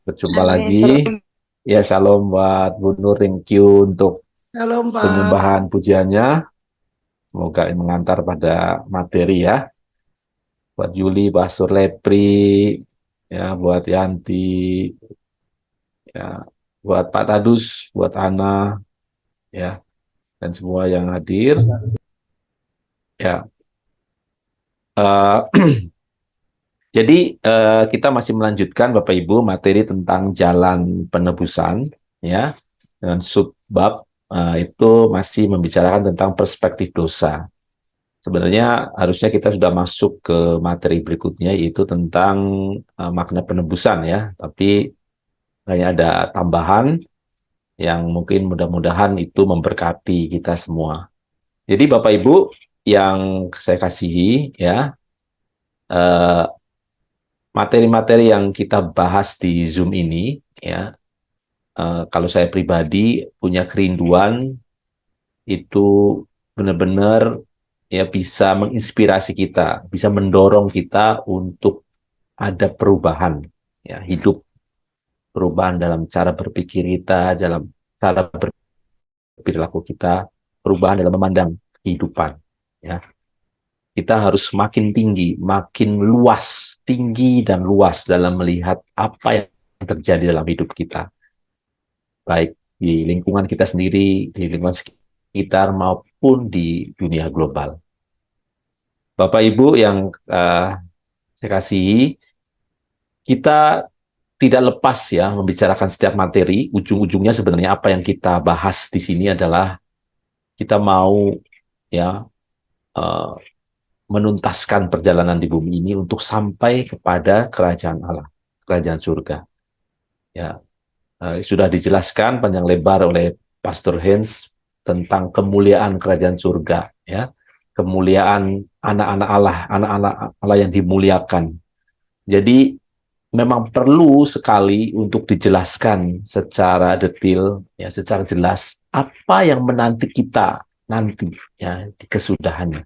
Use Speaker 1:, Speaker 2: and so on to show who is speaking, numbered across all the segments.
Speaker 1: Berjumpa
Speaker 2: Amin.
Speaker 1: lagi.
Speaker 2: Shalom.
Speaker 1: Ya, shalom buat Bu Nur. Thank you untuk
Speaker 2: Shalom, Pak.
Speaker 1: penyembahan pujiannya. Semoga ini mengantar pada materi ya. Buat Yuli, Pastor Lepri, ya, buat Yanti, ya, buat Pak Tadus, buat Ana, ya, dan semua yang hadir. Ya, eh, jadi kita masih melanjutkan Bapak Ibu materi tentang jalan penebusan, ya, dengan subbab itu masih membicarakan tentang perspektif dosa. Sebenarnya harusnya kita sudah masuk ke materi berikutnya yaitu tentang makna penebusan ya, tapi hanya ada tambahan yang mungkin mudah-mudahan itu memberkati kita semua. Jadi Bapak Ibu yang saya kasihi ya, eh, materi-materi yang kita bahas di Zoom ini ya, kalau saya pribadi punya kerinduan itu benar-benar ya bisa menginspirasi kita, bisa mendorong kita untuk ada perubahan ya hidup, perubahan dalam cara berpikir kita, dalam cara berperilaku kita, perubahan dalam memandang kehidupan ya. Kita harus makin tinggi, makin luas, tinggi dan luas dalam melihat apa yang terjadi dalam hidup kita, baik di lingkungan kita sendiri, di lingkungan sekitar maupun di dunia global. Bapak Ibu yang saya kasihi, kita tidak lepas ya membicarakan setiap materi, ujung-ujungnya sebenarnya apa yang kita bahas di sini adalah kita mau ya eh, menuntaskan perjalanan di bumi ini untuk sampai kepada kerajaan Allah, kerajaan surga. Ya, sudah dijelaskan panjang lebar oleh Pastor Hans tentang kemuliaan kerajaan surga, ya, kemuliaan anak-anak Allah, anak-anak Allah yang dimuliakan. Jadi memang perlu sekali untuk dijelaskan secara detail, ya, secara jelas apa yang menanti kita nanti, ya, di kesudahannya.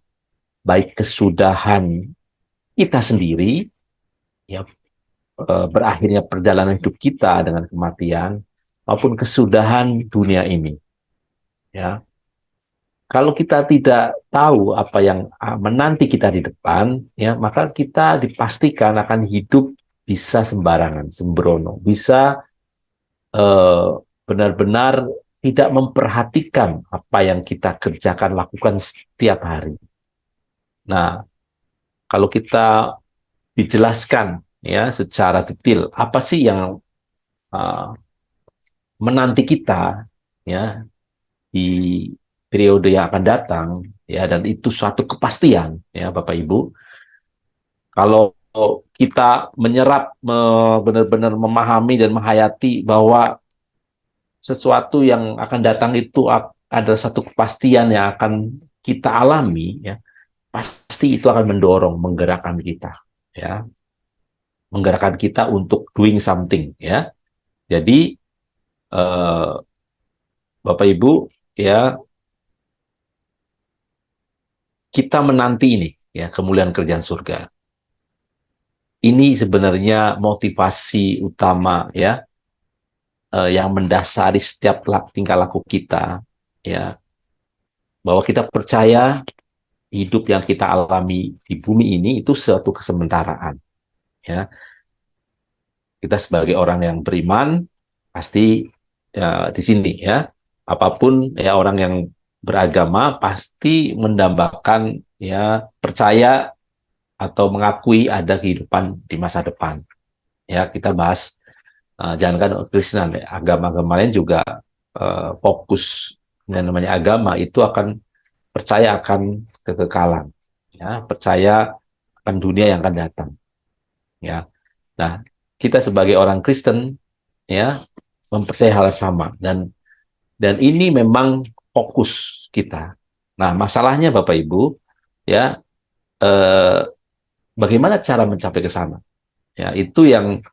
Speaker 1: Baik kesudahan kita sendiri, ya, berakhirnya perjalanan hidup kita dengan kematian, maupun kesudahan dunia ini. Ya, kalau kita tidak tahu apa yang menanti kita di depan, ya, maka kita dipastikan akan hidup bisa sembarangan, sembrono, bisa eh, benar-benar tidak memperhatikan apa yang kita kerjakan, lakukan setiap hari. Nah, kalau kita dijelaskan ya secara detail apa sih yang uh, menanti kita ya di periode yang akan datang ya, dan itu suatu kepastian ya Bapak Ibu. Kalau kita menyerap benar-benar memahami dan menghayati bahwa sesuatu yang akan datang itu ada satu kepastian yang akan kita alami ya, pasti itu akan mendorong, menggerakkan kita ya, menggerakkan kita untuk doing something ya. Jadi eh, Bapak Ibu ya, kita menanti ini ya kemuliaan kerjaan surga. Ini sebenarnya motivasi utama ya, yang mendasari setiap tingkah laku kita ya, bahwa kita percaya hidup yang kita alami di bumi ini itu suatu kesementaraan ya. Kita sebagai orang yang beriman pasti ya, di sini ya, apapun ya, orang yang beragama pasti mendambakan ya, percaya atau mengakui ada kehidupan di masa depan ya. Kita bahas jangankan Kristen, agama-agama lain juga fokus yang namanya agama itu akan percaya akan kekekalan ya, percaya akan dunia yang akan datang ya. Nah, kita sebagai orang Kristen ya mempercayai hal sama, dan ini memang fokus kita. Nah, masalahnya Bapak Ibu ya, eh, bagaimana cara mencapai ke sana? Ya, itu yang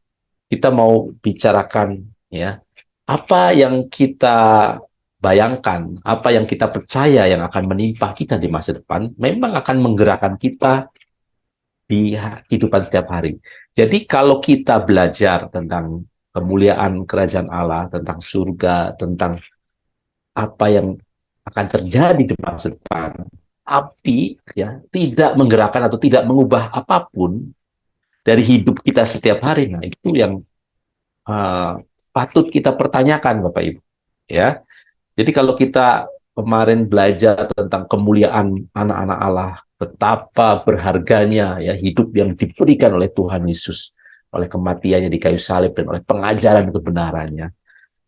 Speaker 1: kita mau bicarakan ya. Apa yang kita bayangkan, apa yang kita percaya yang akan menimpa kita di masa depan, memang akan menggerakkan kita di kehidupan setiap hari. Jadi kalau kita belajar tentang kemuliaan kerajaan Allah, tentang surga, tentang apa yang akan terjadi di masa depan, tapi ya tidak menggerakkan atau tidak mengubah apapun dari hidup kita setiap hari. Nah, itu yang uh, patut kita pertanyakan, Bapak Ibu. Ya, jadi kalau kita kemarin belajar tentang kemuliaan anak-anak Allah, betapa berharganya ya hidup yang diberikan oleh Tuhan Yesus, oleh kematiannya di kayu salib dan oleh pengajaran kebenarannya.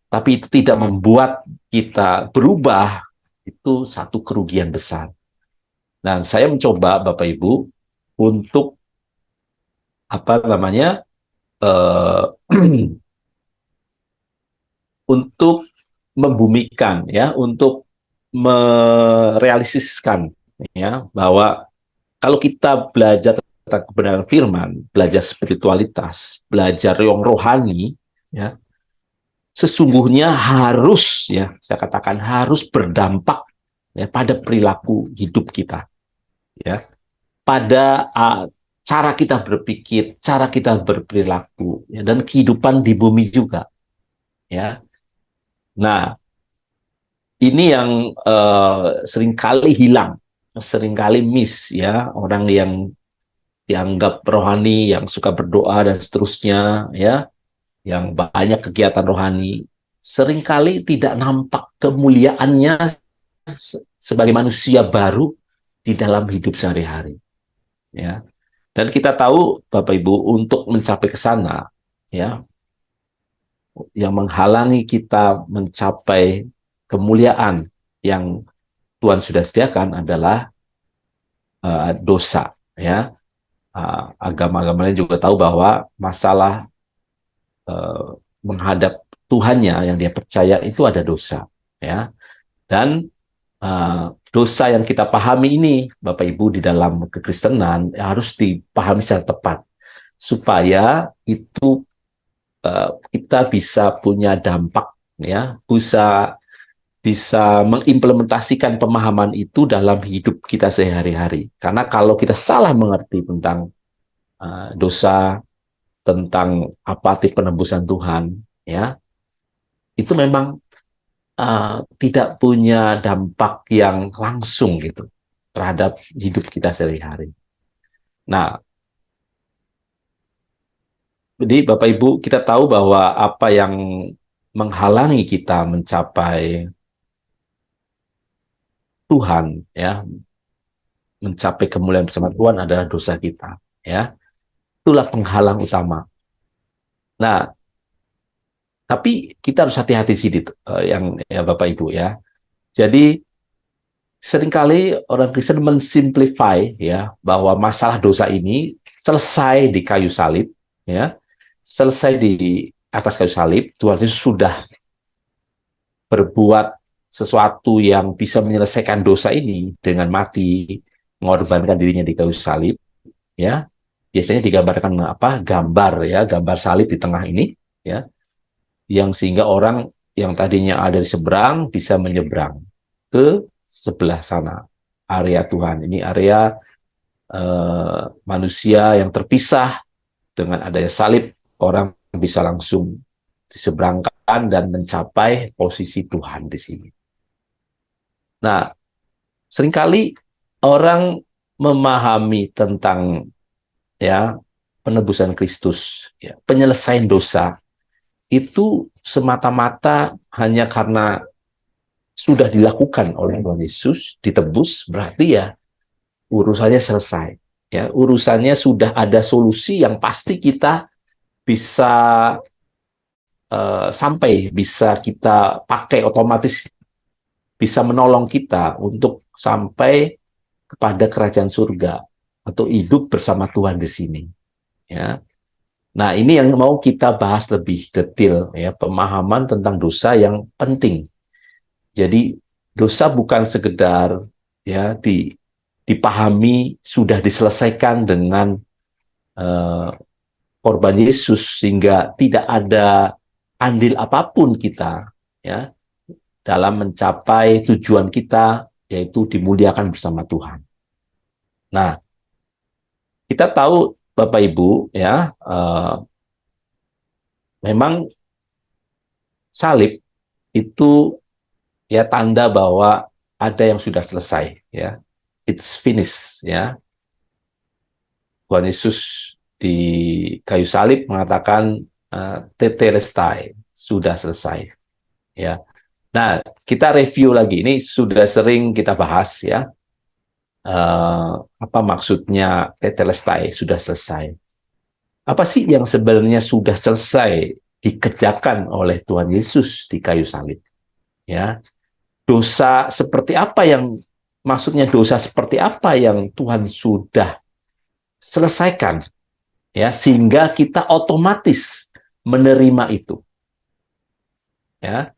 Speaker 1: Tapi itu tidak membuat kita berubah, itu satu kerugian besar. Dan saya mencoba Bapak Ibu untuk apa namanya eh, untuk membumikan ya, untuk merealistiskan ya bahwa kalau kita belajar tentang kebenaran firman, belajar spiritualitas, belajar yang rohani ya, sesungguhnya harus ya, saya katakan harus berdampak ya pada perilaku hidup kita ya, pada cara kita berpikir, cara kita berperilaku ya, dan kehidupan di bumi juga ya. Nah, ini yang seringkali hilang, seringkali miss ya, orang yang dianggap rohani, yang suka berdoa dan seterusnya ya, yang banyak kegiatan rohani, seringkali tidak nampak kemuliaannya sebagai manusia baru di dalam hidup sehari-hari ya. Dan kita tahu Bapak Ibu untuk mencapai ke sana ya, yang menghalangi kita mencapai kemuliaan yang Tuhan sudah sediakan adalah dosa ya. Agama-agama lain juga tahu bahwa masalah uh, menghadap Tuhannya yang dia percaya itu ada dosa ya. Dan dosa yang kita pahami ini Bapak Ibu di dalam kekristenan harus dipahami secara tepat supaya itu kita bisa punya dampak ya, bisa bisa mengimplementasikan pemahaman itu dalam hidup kita sehari-hari. Karena kalau kita salah mengerti tentang dosa, tentang apa arti penebusan Tuhan, ya itu memang tidak punya dampak yang langsung gitu terhadap hidup kita sehari-hari. Nah, jadi Bapak Ibu kita tahu bahwa apa yang menghalangi kita mencapai Tuhan, ya mencapai kemuliaan bersama Tuhan adalah dosa kita, ya itulah penghalang utama. Nah, tapi kita harus hati-hati sih yang ya Bapak Ibu ya. Jadi seringkali orang Kristen mensimplify ya bahwa masalah dosa ini selesai di kayu salib ya, selesai di atas kayu salib. Tuhan Yesus sudah berbuat sesuatu yang bisa menyelesaikan dosa ini dengan mati, mengorbankan dirinya di kayu salib ya. Biasanya digambarkan apa? Gambar ya, gambar salib di tengah ini ya, yang sehingga orang yang tadinya ada di seberang bisa menyeberang ke sebelah sana, area Tuhan. Ini area manusia yang terpisah. Dengan adanya salib, orang bisa langsung diseberangkan dan mencapai posisi Tuhan di sini. Nah, seringkali orang memahami tentang ya penebusan Kristus, ya, penyelesaian dosa itu semata-mata hanya karena sudah dilakukan oleh Tuhan Yesus, ditebus, berarti ya urusannya selesai. Ya, urusannya sudah ada solusi yang pasti kita bisa sampai, bisa kita pakai otomatis, bisa menolong kita untuk sampai kepada kerajaan surga atau hidup bersama Tuhan di sini. Ya. Nah, ini yang mau kita bahas lebih detail ya, pemahaman tentang dosa yang penting. Jadi dosa bukan sekedar ya dipahami sudah diselesaikan dengan uh, korban Yesus sehingga tidak ada andil apapun kita ya dalam mencapai tujuan kita yaitu dimuliakan bersama Tuhan. Nah, kita tahu Bapak Ibu ya memang salib itu ya tanda bahwa ada yang sudah selesai, ya. It's finished, ya. Tuhan Yesus di kayu salib mengatakan tetelestai, sudah selesai, ya. Nah, kita review lagi. Ini sudah sering kita bahas, ya. Apa maksudnya tetelestai, sudah selesai? Apa sih yang sebenarnya sudah selesai dikerjakan oleh Tuhan Yesus di kayu salib? Ya, dosa seperti apa yang maksudnya dosa seperti apa yang Tuhan sudah selesaikan, ya, sehingga kita otomatis menerima itu, ya.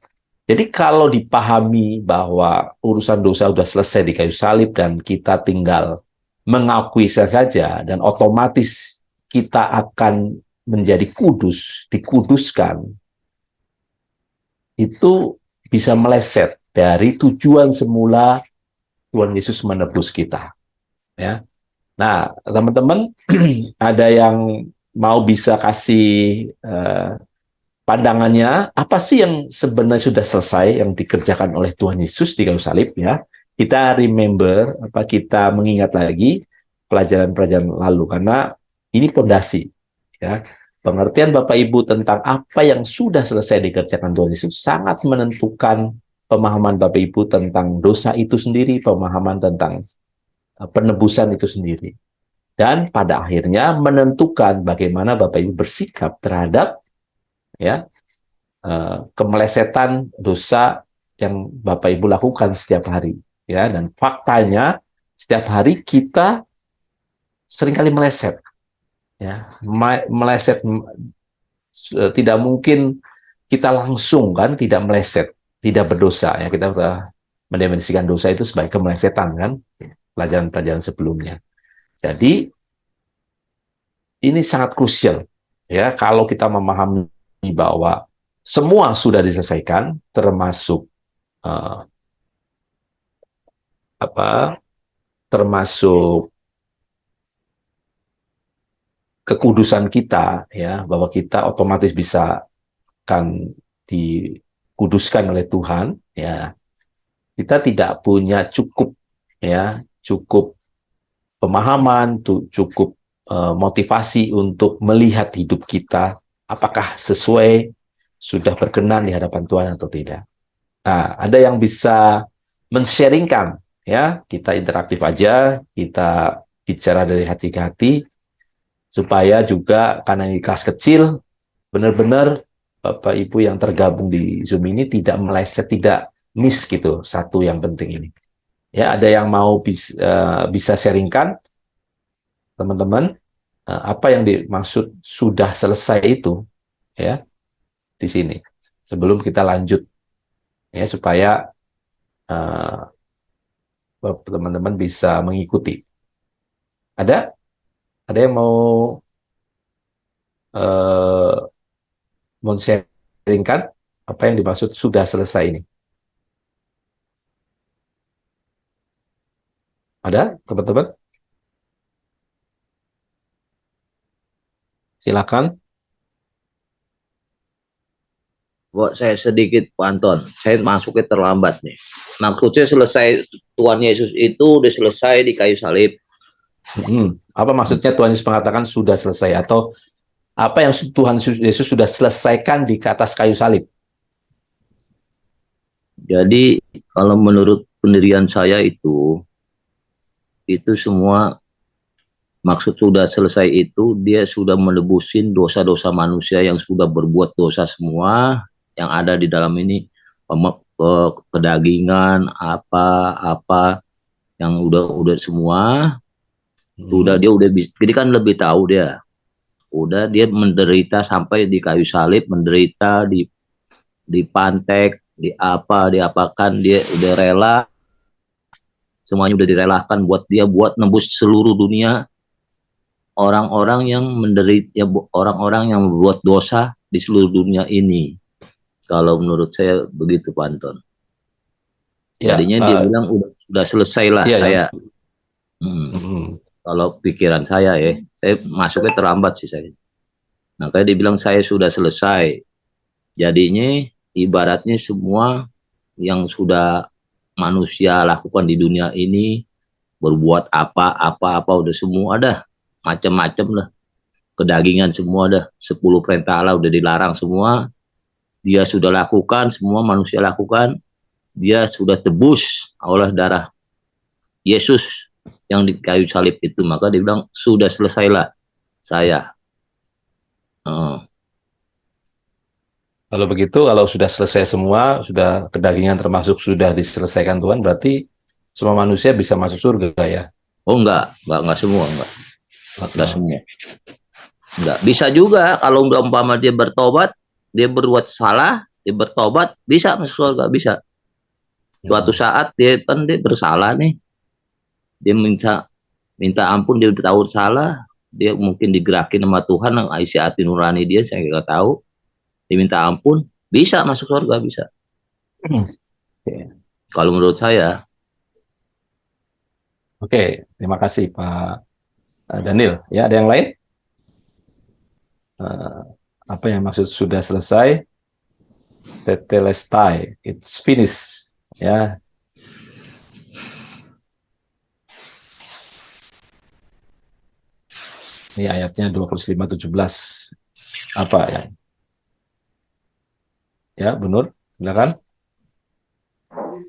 Speaker 1: Jadi kalau dipahami bahwa urusan dosa sudah selesai di kayu salib dan kita tinggal mengakui saja dan otomatis kita akan menjadi kudus, dikuduskan, itu bisa meleset dari tujuan semula Tuhan Yesus menebus kita, ya. Nah, teman-teman, ada yang mau bisa kasih pandangannya, apa sih yang sebenarnya sudah selesai yang dikerjakan oleh Tuhan Yesus di kayu salib, ya? Kita remember, kita mengingat lagi pelajaran-pelajaran lalu, karena ini fondasi, ya. Pengertian Bapak Ibu tentang apa yang sudah selesai dikerjakan Tuhan Yesus sangat menentukan pemahaman Bapak Ibu tentang dosa itu sendiri, pemahaman tentang penebusan itu sendiri. Dan pada akhirnya menentukan bagaimana Bapak Ibu bersikap terhadap, ya, kemelesetan dosa yang Bapak Ibu lakukan setiap hari, ya. Dan faktanya setiap hari kita seringkali meleset, ya, meleset. Tidak mungkin kita langsung kan tidak meleset, tidak berdosa, ya. Kita sudah mendefinisikan dosa itu sebagai kemelesetan kan, pelajaran-pelajaran sebelumnya. Jadi ini sangat krusial, ya, kalau kita memahami bahwa semua sudah diselesaikan, termasuk uh, apa, termasuk kekudusan kita, ya, bahwa kita otomatis bisa kan dikuduskan oleh Tuhan, ya. Kita tidak punya cukup, ya, cukup pemahaman, cukup motivasi untuk melihat hidup kita apakah sesuai, sudah berkenan di hadapan Tuhan atau tidak. Nah, ada yang bisa men-sharingkan, ya, kita interaktif aja, kita bicara dari hati ke hati, supaya juga karena ini kelas kecil, benar-benar Bapak Ibu yang tergabung di Zoom ini tidak meleset, tidak miss gitu, satu yang penting ini. Ya, ada yang mau bisa sharingkan, teman-teman, apa yang dimaksud sudah selesai itu, ya, di sini. Sebelum kita lanjut, ya, supaya teman-teman bisa mengikuti. Ada? Ada yang uh, mau sharingkan apa yang dimaksud sudah selesai ini? Ada, teman-teman? Silakan.
Speaker 2: Buat saya sedikit Pak Anton, saya masuknya terlambat nih. Maksudnya selesai Tuhan Yesus itu udah selesai di kayu salib.
Speaker 1: Apa maksudnya Tuhan Yesus mengatakan sudah selesai, atau apa yang Tuhan Yesus sudah selesaikan di atas kayu salib?
Speaker 2: Jadi kalau menurut pendirian saya itu semua maksud sudah selesai itu dia sudah menebusin dosa-dosa manusia yang sudah berbuat dosa semua yang ada di dalam ini, kedagingan apa-apa yang udah semua udah dia udah jadi kan lebih tahu dia udah dia menderita sampai di kayu salib, menderita dipantek, diapakan, dia udah rela, semuanya udah direlakan buat dia, buat nembus seluruh dunia orang-orang yang menderita, ya, orang-orang yang membuat dosa di seluruh dunia ini. Kalau menurut saya begitu, Pak Anton.
Speaker 1: Ya,
Speaker 2: Jadinya dia bilang udah selesai lah,
Speaker 1: ya,
Speaker 2: saya. Kalau pikiran saya ya, saya masuknya terlambat sih saya. Makanya dia bilang saya sudah selesai. Jadinya ibaratnya semua yang sudah manusia lakukan di dunia ini, berbuat apa-apa udah semua ada, macam-macam lah, kedagingan semua ada, 10 perintah Allah udah dilarang semua, dia sudah lakukan, semua manusia lakukan, dia sudah tebus oleh darah Yesus yang di kayu salib itu. Maka dia bilang sudah selesailah saya.
Speaker 1: Kalau begitu, kalau sudah selesai semua, sudah kedagingan termasuk sudah diselesaikan Tuhan, berarti semua manusia bisa masuk surga ya?
Speaker 2: Oh enggak semua, enggak
Speaker 1: Oke.
Speaker 2: semua. Enggak. Bisa juga kalau udah umpama dia bertobat, dia berbuat salah, dia bertobat, bisa masuk surga, bisa. Suatu
Speaker 1: Hmm.
Speaker 2: saat dia kan dia bersalah nih, dia minta minta ampun, dia tahu salah, dia mungkin digerakin sama Tuhan yang isi hati nurani dia, saya nggak tahu, dia minta ampun, bisa masuk surga, bisa.
Speaker 1: Oke,
Speaker 2: Kalau menurut saya.
Speaker 1: Oke, terima kasih Pak Daniel. Ya, ada yang lain? Eh, apa yang maksud sudah selesai? Tetelestai, it's finished. Ya, ini ayatnya 25:17. Apa ya? Ya, Bunur, silakan.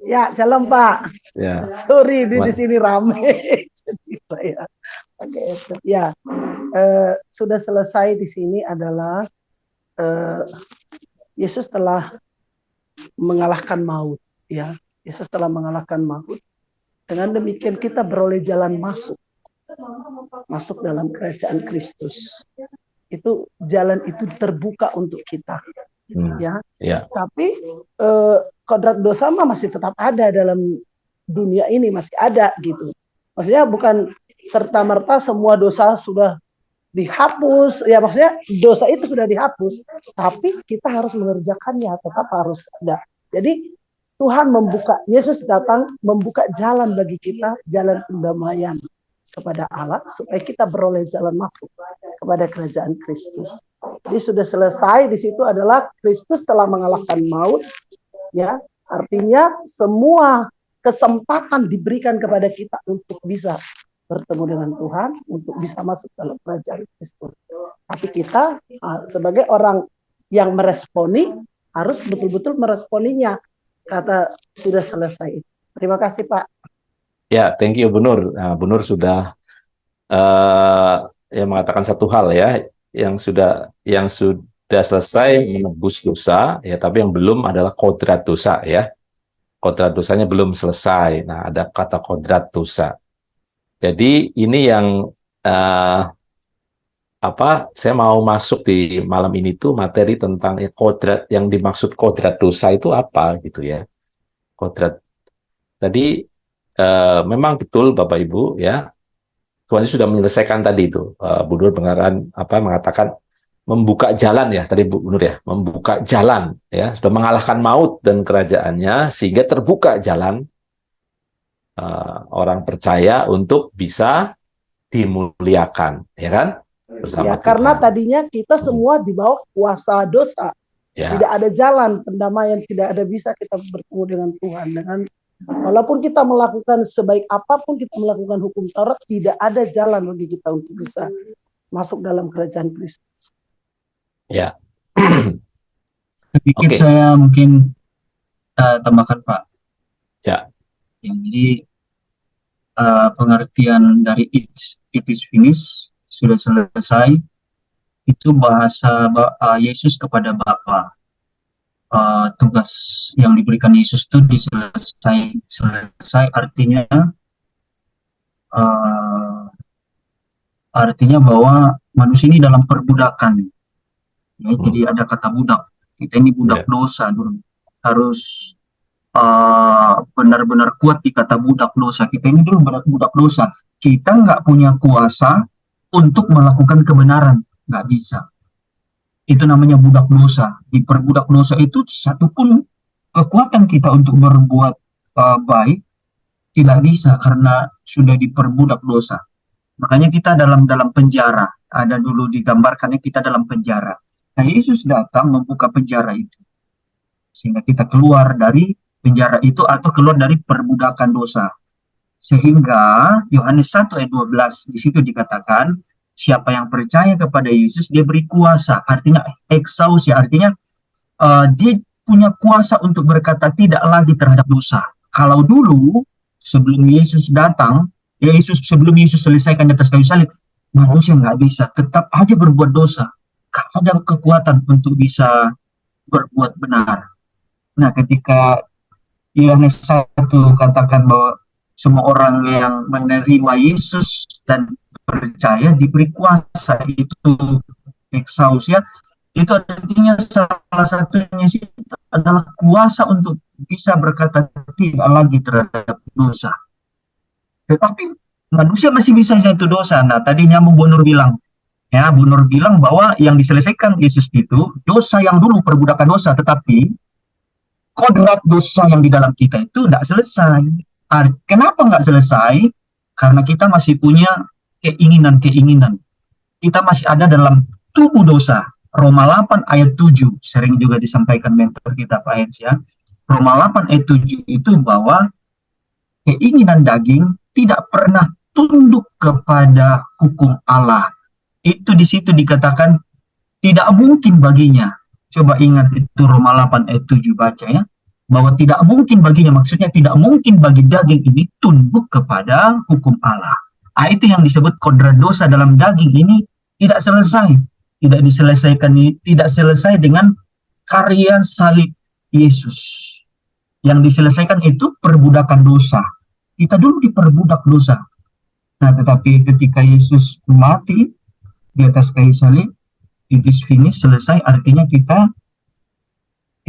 Speaker 3: Ya, shalom Pak.
Speaker 1: Ya,
Speaker 3: Sorry di
Speaker 1: Wan.
Speaker 3: sini rame. Jadi saya pakai headset. Ya, sudah selesai di sini adalah Yesus telah mengalahkan maut. Ya, Yesus telah mengalahkan maut. Dengan demikian kita beroleh jalan masuk dalam kerajaan Kristus. Itu jalan itu terbuka untuk kita. Ya. Tapi kodrat dosa masih tetap ada dalam dunia ini, masih ada gitu. Maksudnya bukan serta-merta semua dosa sudah dihapus, ya maksudnya dosa itu sudah dihapus, tapi kita harus mengerjakannya, tetap harus ada. Jadi Tuhan Yesus datang membuka jalan bagi kita, jalan pendamaian kepada Allah, supaya kita beroleh jalan masuk kepada kerajaan Kristus. Jadi sudah selesai, di situ adalah Kristus telah mengalahkan maut, ya, artinya semua kesempatan diberikan kepada kita untuk bisa bertemu dengan Tuhan, untuk bisa masuk dalam kerajaan Kristus. Tapi kita sebagai orang yang meresponi, harus betul-betul meresponinya, kata sudah selesai. Terima kasih Pak.
Speaker 1: Ya, thank you Bunur. Nah, Bunur sudah ya mengatakan satu hal ya, yang sudah selesai menebus dosa ya, tapi yang belum adalah kodrat dosa ya. Kodrat dosanya belum selesai. Nah, ada kata kodrat dosa. Jadi ini yang saya mau masuk di malam ini tuh materi tentang kodrat, yang dimaksud kodrat dosa itu apa gitu ya. Kodrat. Tadi memang betul Bapak Ibu ya. Tuhan sudah menyelesaikan tadi itu. Bu Nur mengatakan membuka jalan ya tadi Bu Nur ya, membuka jalan ya, sudah mengalahkan maut dan kerajaannya sehingga terbuka jalan orang percaya untuk bisa dimuliakan, ya kan? Bersama
Speaker 3: ya, karena
Speaker 1: Tuhan.
Speaker 3: tadinya kita semua di bawah kuasa dosa. Ya. Tidak ada jalan pendamaian, tidak ada bisa kita bertemu dengan Tuhan. Walaupun kita melakukan sebaik apapun kita melakukan hukum Taurat, tidak ada jalan bagi kita untuk bisa masuk dalam kerajaan Kristus.
Speaker 1: Ya.
Speaker 4: Sedikit saya mungkin tambahkan Pak.
Speaker 1: Ya.
Speaker 4: Jadi pengertian dari it is finished, sudah selesai, itu bahasa Yesus kepada Bapa. Tugas yang diberikan Yesus itu selesai artinya bahwa manusia ini dalam perbudakan ya, jadi ada kata budak, kita ini budak dosa dulu, harus benar-benar kuat di kata budak dosa. Kita ini dulu budak dosa, kita nggak punya kuasa untuk melakukan kebenaran, nggak bisa. Itu namanya budak dosa. Diperbudak dosa itu satupun kekuatan kita untuk berbuat baik tidak bisa karena sudah diperbudak dosa. Makanya kita dalam dalam penjara. Ada dulu digambarkannya kita dalam penjara. Nah, Yesus datang membuka penjara itu. Sehingga kita keluar dari penjara itu atau keluar dari perbudakan dosa. Sehingga Yohanes 1 ayat 12 di situ dikatakan, siapa yang percaya kepada Yesus, dia beri kuasa. Artinya exousia, artinya dia punya kuasa untuk berkata tidak lagi terhadap dosa. Kalau dulu, sebelum Yesus datang, sebelum Yesus selesaikan di atas kayu salib, manusia nggak bisa, tetap aja berbuat dosa. Gak ada kekuatan untuk bisa berbuat benar. Nah, ketika Yohanes 1 katakan bahwa semua orang yang menerima Yesus dan percaya diberi kuasa, itu exousia, itu artinya salah satunya adalah kuasa untuk bisa berkata tidak lagi terhadap dosa. Tetapi manusia masih bisa jatuh dosa. Nah, tadi nyambung Bu Nur bilang, ya, Bu Nur bilang bahwa yang diselesaikan Yesus itu dosa yang dulu perbudakan dosa, tetapi kodrat dosa yang di dalam kita itu tidak selesai. Kenapa nggak selesai? Karena kita masih punya keinginan-keinginan. Kita masih ada dalam tubuh dosa. Roma 8 ayat 7, sering juga disampaikan mentor kita Pak Hens, ya. Roma 8 ayat 7 itu bahwa keinginan daging tidak pernah tunduk kepada hukum Allah. Itu di situ dikatakan tidak mungkin baginya. Coba ingat itu Roma 8 ayat 7 baca, ya. Bahwa tidak mungkin baginya, maksudnya tidak mungkin bagi daging ini tunduk kepada hukum Allah. Itu yang disebut kodrat dosa dalam daging ini tidak selesai. Tidak diselesaikan, tidak selesai dengan karya salib Yesus. Yang diselesaikan itu perbudakan dosa. Kita dulu diperbudak dosa. Nah, tetapi ketika Yesus mati di atas kayu salib, it is finished, selesai, artinya kita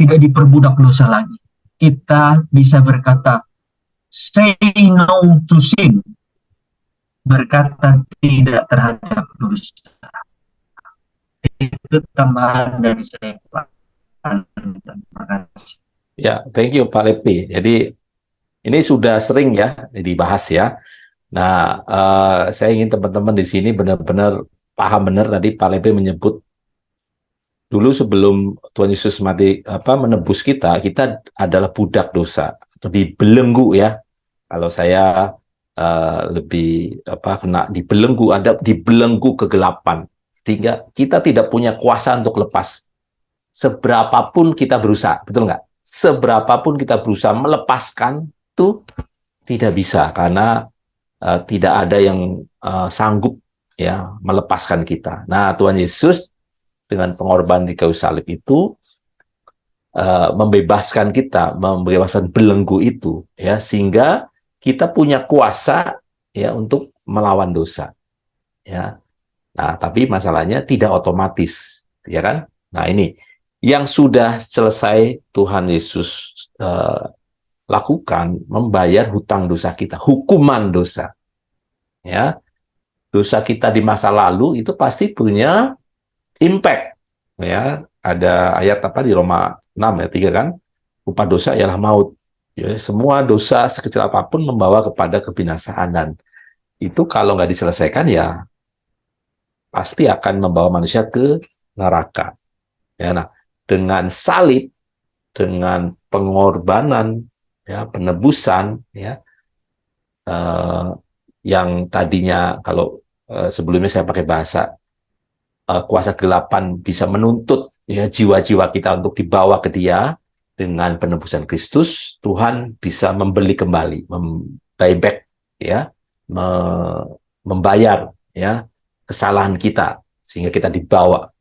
Speaker 4: tidak diperbudak dosa lagi. Kita bisa berkata, say no to sin. Berkata tidak terhadap dosa. Itu tambahan dari saya, Pak. Terima kasih.
Speaker 1: Ya, thank you Pak Lepi. Jadi ini sudah sering ya dibahas ya. Nah, saya ingin teman-teman di sini benar-benar paham benar tadi Pak Lepi menyebut dulu sebelum Tuhan Yesus mati menebus kita, kita adalah budak dosa atau dibelenggu ya. Kalau saya lebih kena dibelenggu, ada dibelenggu kegelapan. Sehingga kita tidak punya kuasa untuk lepas. Seberapapun kita berusaha, betul nggak? Seberapapun kita berusaha melepaskan itu tidak bisa karena tidak ada yang sanggup ya melepaskan kita. Nah, Tuhan Yesus dengan pengorbanan di kayu salib itu membebaskan kita, membebaskan belenggu itu ya, sehingga kita punya kuasa ya untuk melawan dosa. Ya. Nah, tapi masalahnya tidak otomatis, ya kan? Nah, ini yang sudah selesai Tuhan Yesus lakukan, membayar hutang dosa kita, hukuman dosa. Ya. Dosa kita di masa lalu itu pasti punya impact. Ya, ada ayat di Roma 6 ayat 3 kan? Upah dosa ialah maut. Ya, semua dosa sekecil apapun membawa kepada kebinasaan, dan itu kalau nggak diselesaikan ya pasti akan membawa manusia ke neraka. Ya, nah, dengan salib, dengan pengorbanan, ya, penebusan, ya, yang tadinya kalau sebelumnya saya pakai bahasa kuasa kegelapan bisa menuntut ya jiwa-jiwa kita untuk dibawa ke Dia, dengan penebusan Kristus Tuhan bisa membeli kembali, buyback, ya, membayar ya kesalahan kita sehingga kita dibawa.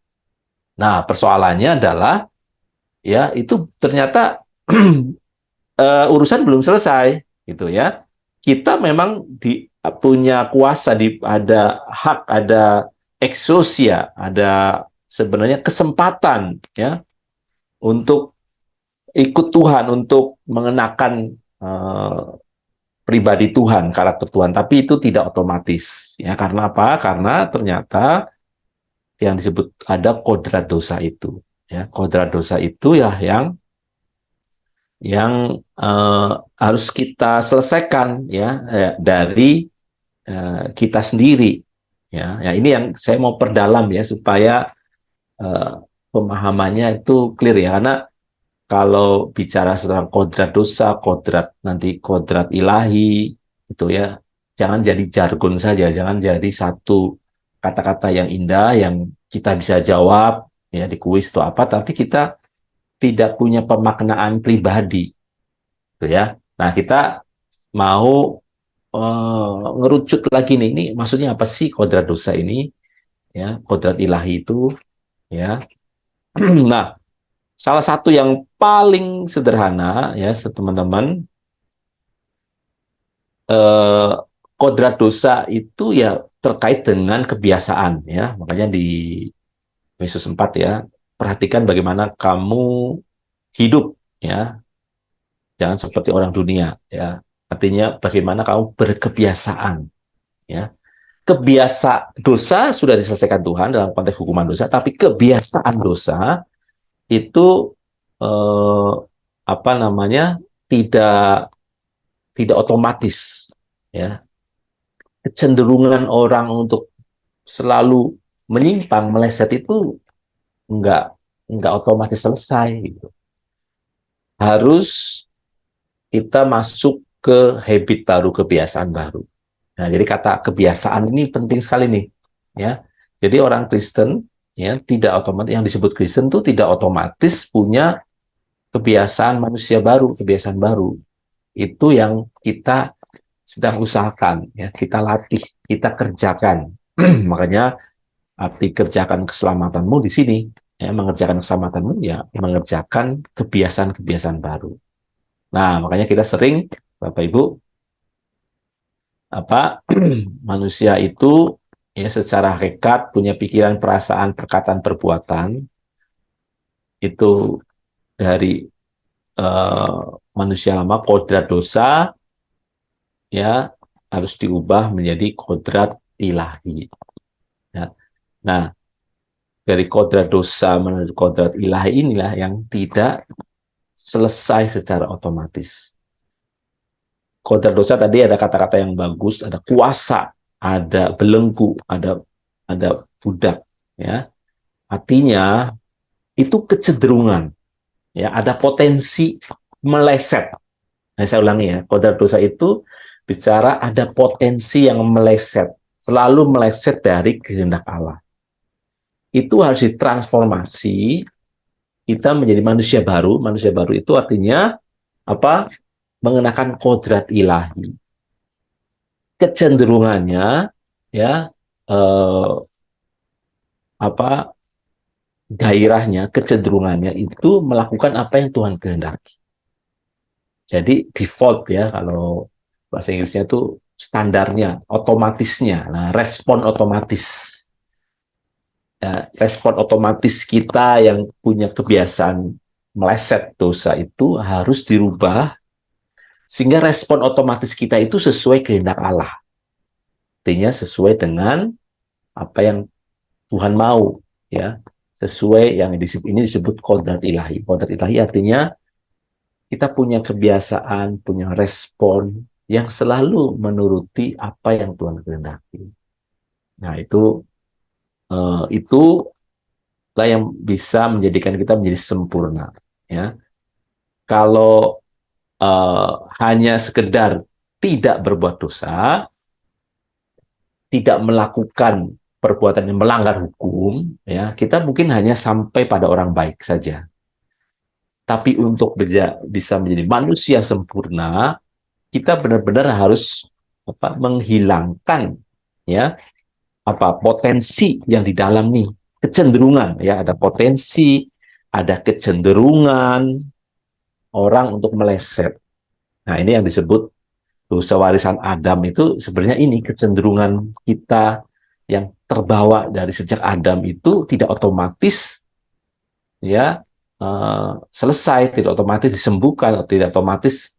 Speaker 1: Nah, persoalannya adalah ya itu ternyata urusan belum selesai gitu ya. Kita memang punya kuasa, ada hak, ada exousia, ada sebenarnya kesempatan ya untuk ikut Tuhan, untuk mengenakan pribadi Tuhan, karakter Tuhan, tapi itu tidak otomatis. Ya, karena apa? Karena ternyata yang disebut ada kodrat dosa itu. Ya, kodrat dosa itu ya yang harus kita selesaikan ya dari kita sendiri. Ya, ya ini yang saya mau perdalam ya supaya pemahamannya itu clear ya. Karena kalau bicara tentang kodrat dosa, kodrat nanti kodrat ilahi itu ya, jangan jadi jargon saja, jangan jadi satu kata-kata yang indah yang kita bisa jawab ya di kuis itu apa, tapi kita tidak punya pemaknaan pribadi, gitu ya. Nah kita mau ngerucut lagi nih, ini maksudnya apa sih kodrat dosa ini? Ya, kodrat ilahi itu, ya. Nah, salah satu yang paling sederhana ya, teman-teman, eh, kodrat dosa itu ya terkait dengan kebiasaan ya. Makanya di Yesus 4 ya, perhatikan bagaimana kamu hidup ya, jangan seperti orang dunia ya. Artinya bagaimana kamu berkebiasaan ya. Kebiasa dosa sudah diselesaikan Tuhan dalam konteks hukuman dosa, tapi kebiasaan dosa itu eh, apa namanya tidak tidak otomatis ya. Kecenderungan orang untuk selalu menyimpang meleset itu enggak otomatis selesai gitu. Harus kita masuk ke habit baru, kebiasaan baru. Nah, jadi kata kebiasaan ini penting sekali nih ya. Jadi orang Kristen ya tidak otomatis, yang disebut Kristen itu tidak otomatis punya kebiasaan manusia baru, kebiasaan baru. Itu yang kita sedang usahakan ya, kita latih, kita kerjakan. Makanya arti kerjakan keselamatanmu di sini ya, mengerjakan keselamatanmu ya mengerjakan kebiasaan-kebiasaan baru. Nah, makanya kita sering Bapak Ibu apa manusia itu ya secara hakikat punya pikiran, perasaan, perkataan, perbuatan itu dari eh, manusia lama, kodrat dosa ya harus diubah menjadi kodrat ilahi. Ya. Nah, dari kodrat dosa menuju kodrat ilahi inilah yang tidak selesai secara otomatis. Kodrat dosa tadi ada kata-kata yang bagus, ada kuasa, ada belenggu, ada budak, ya. Artinya itu kecenderungan, ya, ada potensi meleset. Nah, saya ulangi ya, kodrat dosa itu bicara ada potensi yang meleset, selalu meleset dari kehendak Allah. Itu harus ditransformasi, kita menjadi manusia baru. Manusia baru itu artinya apa? Mengenakan kodrat ilahi. Kecenderungannya ya eh, apa gairahnya, kecenderungannya itu melakukan apa yang Tuhan kehendaki. Jadi default ya kalau bahasa Inggrisnya itu standarnya, otomatisnya. Nah, respon otomatis. Ya, respon otomatis kita yang punya kebiasaan meleset dosa itu harus dirubah sehingga respon otomatis kita itu sesuai kehendak Allah. Artinya sesuai dengan apa yang Tuhan mau, ya. Sesuai yang ini disebut kodrat ilahi. Kodrat ilahi artinya kita punya kebiasaan, punya respon yang selalu menuruti apa yang Tuhan kehendaki. Nah, itu lah yang bisa menjadikan kita menjadi sempurna, ya. Kalau hanya sekedar tidak berbuat dosa, tidak melakukan perbuatan yang melanggar hukum, ya kita mungkin hanya sampai pada orang baik saja. Tapi untuk bisa menjadi manusia sempurna, kita benar-benar harus menghilangkan ya potensi yang di dalam nih, kecenderungan ya, ada potensi, ada kecenderungan orang untuk meleset. Nah, ini yang disebut dosa warisan Adam itu sebenarnya ini kecenderungan kita yang terbawa dari sejak Adam itu tidak otomatis ya selesai, tidak otomatis disembuhkan, tidak otomatis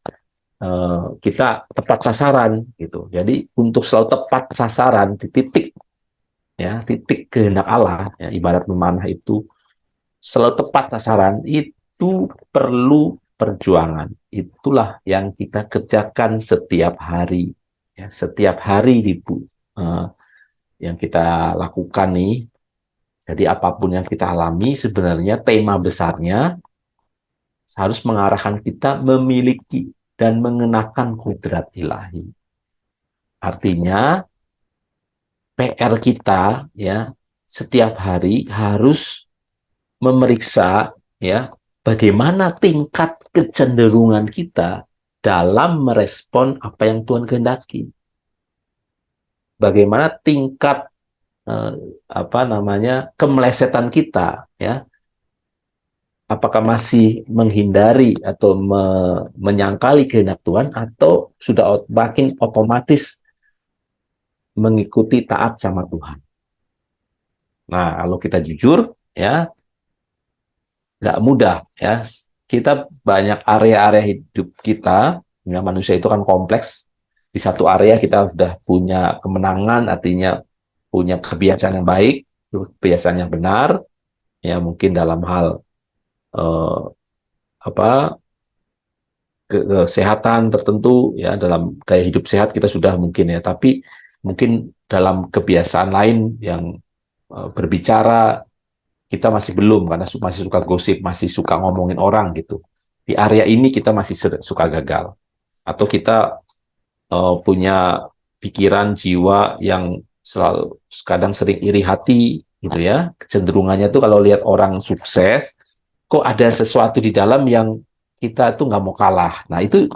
Speaker 1: kita tepat sasaran gitu. Jadi untuk selalu tepat sasaran di titik ya, titik kehendak Allah ya, ibarat memanah itu selalu tepat sasaran itu perlu perjuangan. Itulah yang kita kerjakan setiap hari Ya, setiap hari yang kita lakukan nih, jadi apapun yang kita alami sebenarnya tema besarnya harus mengarahkan kita memiliki dan mengenakan kodrat ilahi. Artinya PR kita ya setiap hari harus memeriksa ya bagaimana tingkat kecenderungan kita dalam merespon apa yang Tuhan kehendaki. Bagaimana tingkat kemelesetan kita ya, apakah masih menghindari atau menyangkali kehendak Tuhan atau sudah makin otomatis mengikuti taat sama Tuhan. Nah, kalau kita jujur ya nggak mudah ya. Kita banyak area-area hidup kita, ya, manusia itu kan kompleks. Di satu area kita sudah punya kemenangan, artinya punya kebiasaan yang baik, kebiasaan yang benar, ya mungkin dalam hal eh, apa kesehatan tertentu, ya dalam gaya hidup sehat kita sudah mungkin ya, tapi mungkin dalam kebiasaan lain yang berbicara kita masih belum karena masih suka gosip, masih suka ngomongin orang gitu. Di area ini kita masih suka gagal. Atau kita punya pikiran jiwa yang selalu kadang sering iri hati gitu ya. Kecenderungannya tuh kalau lihat orang sukses, kok ada sesuatu di dalam yang kita tuh nggak mau kalah. Nah, itu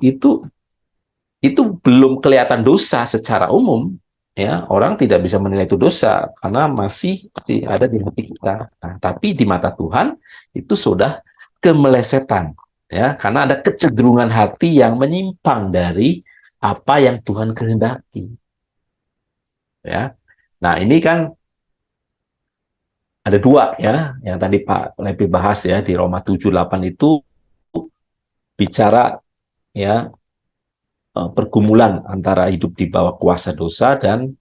Speaker 1: belum kelihatan dosa secara umum. Ya, orang tidak bisa menilai itu dosa karena masih ada di hati kita. Nah, tapi di mata Tuhan itu sudah kemelesetan, ya, karena ada kecenderungan hati yang menyimpang dari apa yang Tuhan kehendaki. Ya, nah ini kan ada dua ya, yang tadi Pak lebih bahas ya di Roma 7:8 itu bicara ya pergumulan antara hidup di bawah kuasa dosa dan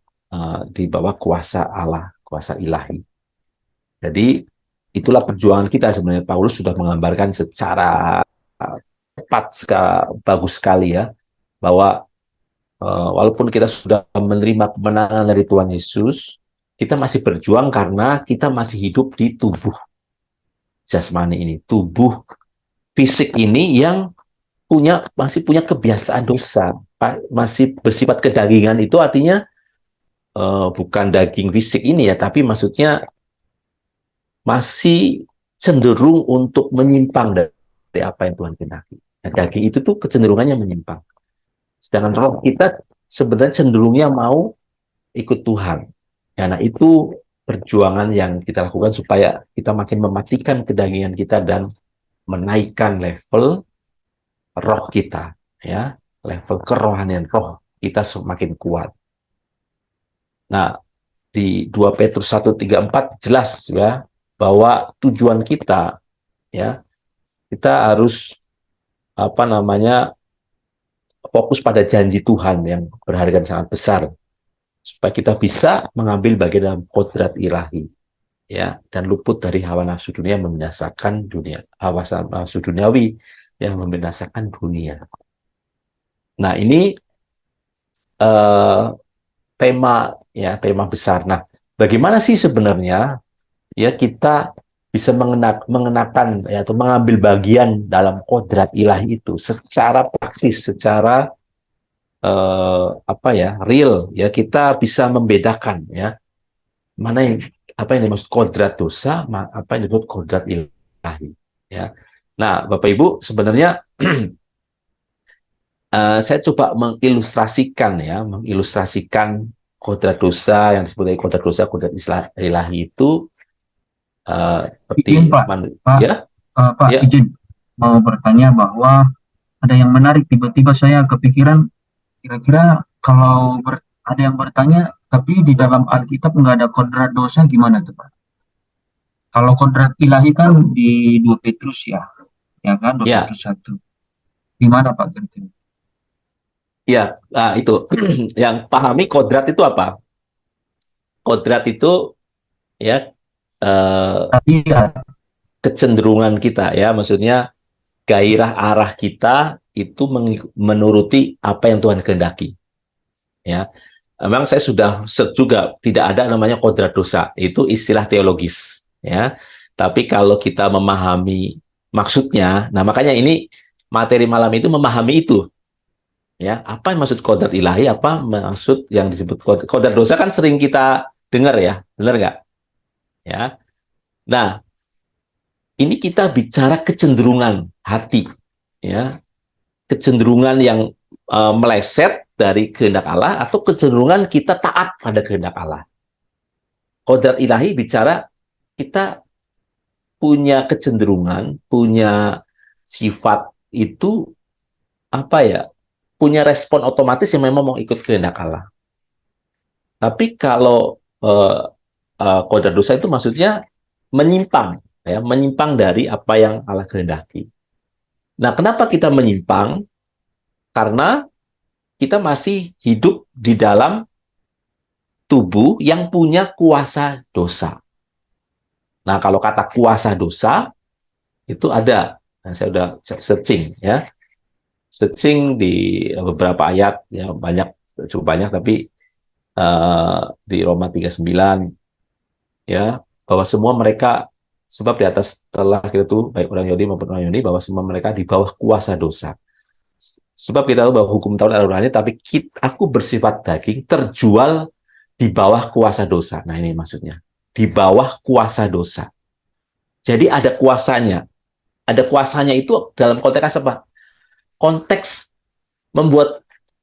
Speaker 1: di bawah kuasa Allah, kuasa ilahi. Jadi itulah perjuangan kita sebenarnya. Paulus sudah menggambarkan secara tepat bagus sekali ya, bahwa walaupun kita sudah menerima kemenangan dari Tuhan Yesus, kita masih berjuang karena kita masih hidup di tubuh jasmani ini, tubuh fisik ini yang masih punya kebiasaan dosa, masih bersifat kedagingan. Itu artinya bukan daging fisik ini ya, tapi maksudnya masih cenderung untuk menyimpang dari apa yang Tuhan kehendaki. Nah, daging itu tuh kecenderungannya menyimpang. Sedangkan roh kita sebenarnya cenderungnya mau ikut Tuhan. Ya, nah itu perjuangan yang kita lakukan supaya kita makin mematikan kedagingan kita dan menaikkan level roh kita, ya, level kerohanian roh kita semakin kuat. Nah, di 2 Petrus 1:3-4 jelas ya bahwa tujuan kita ya, kita harus fokus pada janji Tuhan yang berharga dan sangat besar supaya kita bisa mengambil bagian dalam kodrat ilahi ya, dan luput dari hawa nafsu dunia yang membinasakan dunia, hawa nafsu duniawi yang membinasakan dunia. Nah, ini tema besar. Nah, bagaimana sih sebenarnya ya kita bisa mengenakan ya, atau mengambil bagian dalam kodrat ilahi itu secara praktis, secara real ya, kita bisa membedakan ya mana yang apa yang dimaksud kodrat dosa, apa yang disebut kodrat ilahi ya. Nah, Bapak Ibu, sebenarnya saya coba mengilustrasikan kodrat dosa yang disebut kodrat dosa, kodrat ilahi itu seperti
Speaker 4: Izin, Pak.
Speaker 1: ya.
Speaker 4: Pak,
Speaker 1: Ya.
Speaker 4: izin mau bertanya bahwa ada yang menarik. Tiba-tiba saya kepikiran, kira-kira kalau ada yang bertanya, tapi di dalam Alkitab nggak ada kodrat dosa, gimana tuh, Pak? Kalau kodrat ilahi kan di 2 Petrus ya kan, 2
Speaker 1: Ya.
Speaker 4: Petrus 1. Gimana, Pak, kira-kira?
Speaker 1: Ya, itu yang pahami kodrat itu apa? Kodrat itu ya
Speaker 4: Tadi ya,
Speaker 1: kecenderungan kita ya, maksudnya gairah arah kita itu menuruti apa yang Tuhan kehendaki. Ya, memang saya sudah search juga, tidak ada namanya kodrat dosa, itu istilah teologis, ya. Tapi kalau kita memahami maksudnya, nah makanya ini materi malam itu memahami itu, ya. Apa yang maksud kodrat ilahi, apa maksud yang disebut kodrat dosa, kan sering kita dengar ya, benar nggak? Ya. Nah, ini kita bicara kecenderungan hati, ya, kecenderungan yang meleset dari kehendak Allah atau kecenderungan kita taat pada kehendak Allah. Kodrat ilahi bicara kita punya kecenderungan, punya sifat itu apa ya? Punya respon otomatis yang memang mau ikut kehendak Allah. Tapi kalau kodrat dosa itu maksudnya menyimpang, ya, menyimpang dari apa yang Allah kehendaki. Nah, kenapa kita menyimpang? Karena kita masih hidup di dalam tubuh yang punya kuasa dosa. Nah, kalau kata kuasa dosa itu ada. Nah, saya udah searching ya. Searching di beberapa ayat ya, banyak, cukup banyak, tapi di Roma 39 ya, bahwa semua mereka, sebab di atas telah kita tuh baik orang Yahudi maupun orang Yunani, bahwa semua mereka di bawah kuasa dosa. Sebab kita tahu bahwa hukum Taurat adalah rohani, tapi aku bersifat daging, terjual di bawah kuasa dosa. Nah, ini maksudnya. Di bawah kuasa dosa. Jadi ada kuasanya. Ada kuasanya itu dalam konteks apa? Konteks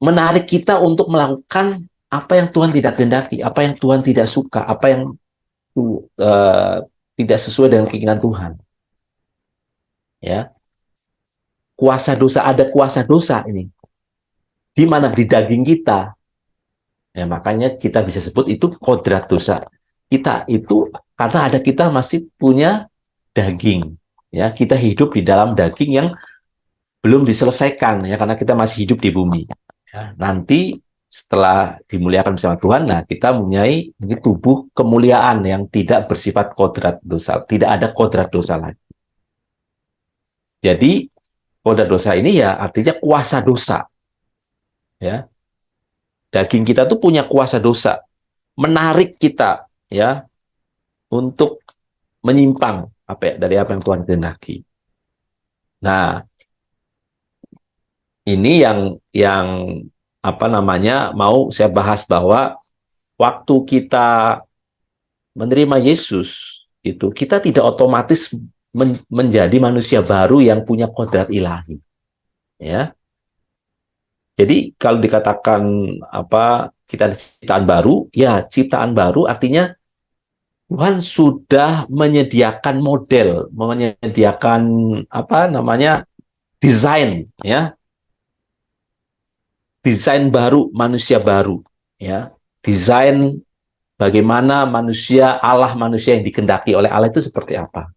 Speaker 1: menarik kita untuk melakukan apa yang Tuhan tidak kehendaki, apa yang Tuhan tidak suka, apa yang tidak sesuai dengan keinginan Tuhan. Ya. Kuasa dosa, ada kuasa dosa ini. Di mana? Di daging kita. Ya, makanya kita bisa sebut itu kodrat dosa. Kita itu karena ada, kita masih punya daging, ya, kita hidup di dalam daging yang belum diselesaikan, ya, karena kita masih hidup di bumi. Ya, nanti setelah dimuliakan bersama Tuhan, nah kita mempunyai tubuh kemuliaan yang tidak bersifat kodrat dosa, tidak ada kodrat dosa lagi. Jadi kodrat dosa ini ya artinya kuasa dosa, ya. Daging kita tuh punya kuasa dosa, menarik kita, ya, untuk menyimpang apa ya, dari apa yang Tuhan kehendaki. Nah, ini yang apa namanya mau saya bahas, bahwa waktu kita menerima Yesus itu kita tidak otomatis menjadi manusia baru yang punya kodrat ilahi, ya. Jadi kalau dikatakan apa kita ciptaan baru, ya ciptaan baru artinya Tuhan sudah menyediakan model, menyediakan apa namanya desain, ya, desain baru manusia baru, ya, desain bagaimana manusia yang dikehendaki oleh Allah itu seperti apa.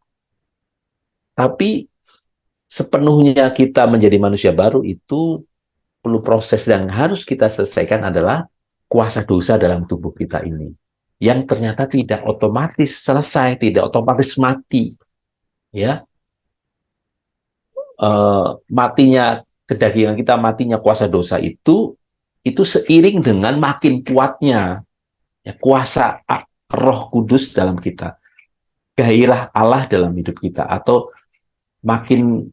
Speaker 1: Tapi sepenuhnya kita menjadi manusia baru itu perlu proses, dan harus kita selesaikan adalah kuasa dosa dalam tubuh kita ini, yang ternyata tidak otomatis selesai, tidak otomatis mati, ya. Matinya kedagingan kita, matinya kuasa dosa itu seiring dengan makin kuatnya, ya, kuasa Roh Kudus dalam kita, gairah Allah dalam hidup kita, atau makin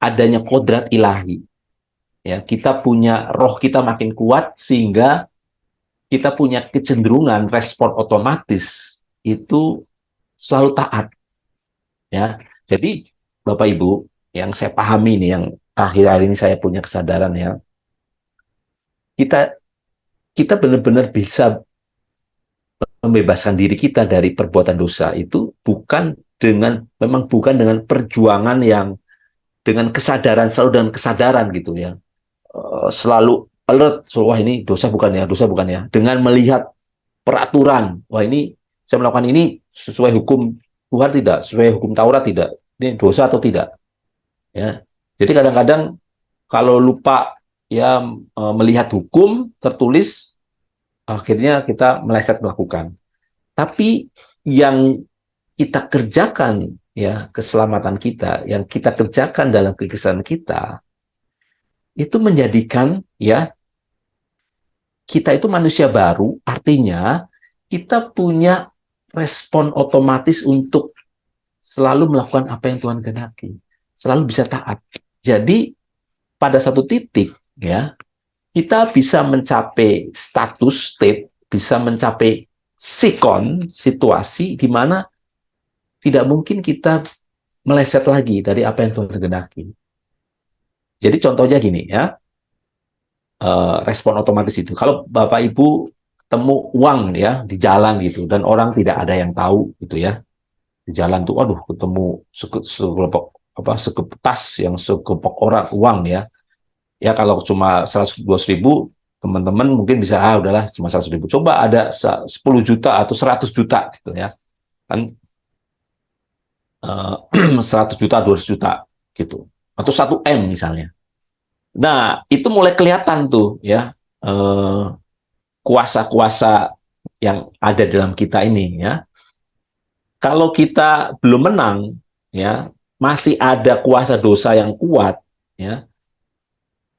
Speaker 1: adanya kodrat ilahi, ya, kita punya roh kita makin kuat sehingga kita punya kecenderungan respon otomatis itu selalu taat, ya. Jadi Bapak Ibu, yang saya pahami nih, yang akhir-akhir ini saya punya kesadaran, ya, kita benar-benar bisa membebaskan diri kita dari perbuatan dosa itu memang bukan dengan perjuangan yang dengan kesadaran, selalu dengan kesadaran gitu ya. Selalu alert, wah ini dosa bukan ya, dosa bukan ya. Dengan melihat peraturan, wah ini saya melakukan ini sesuai hukum Tuhan tidak, sesuai hukum Taurat tidak, ini dosa atau tidak, ya. Jadi kadang-kadang kalau lupa, ya, melihat hukum tertulis, akhirnya kita meleset melakukan. Tapi yang kita kerjakan, ya, keselamatan kita, yang kita kerjakan dalam kekristenan kita, itu menjadikan, ya, kita itu manusia baru, artinya kita punya respon otomatis untuk selalu melakukan apa yang Tuhan kehendaki, selalu bisa taat. Jadi pada satu titik ya, kita bisa mencapai state, bisa mencapai sikon, situasi di mana tidak mungkin kita meleset lagi dari apa yang Tuhan kehendaki. Jadi contohnya gini ya, respon otomatis itu. Kalau Bapak Ibu ketemu uang ya di jalan gitu, dan orang tidak ada yang tahu gitu ya, di jalan tuh, waduh, ketemu sekelompok sekepas yang sekelompok orang uang ya. Ya kalau cuma 100-200 ribu, teman-teman mungkin bisa, udahlah cuma 100 ribu. Coba ada 10 juta atau 100 juta gitu ya. Kan 100 juta, 200 juta gitu. Atau 1 M misalnya. Nah, itu mulai kelihatan tuh ya, kuasa-kuasa yang ada dalam kita ini ya. Kalau kita belum menang ya, masih ada kuasa dosa yang kuat ya,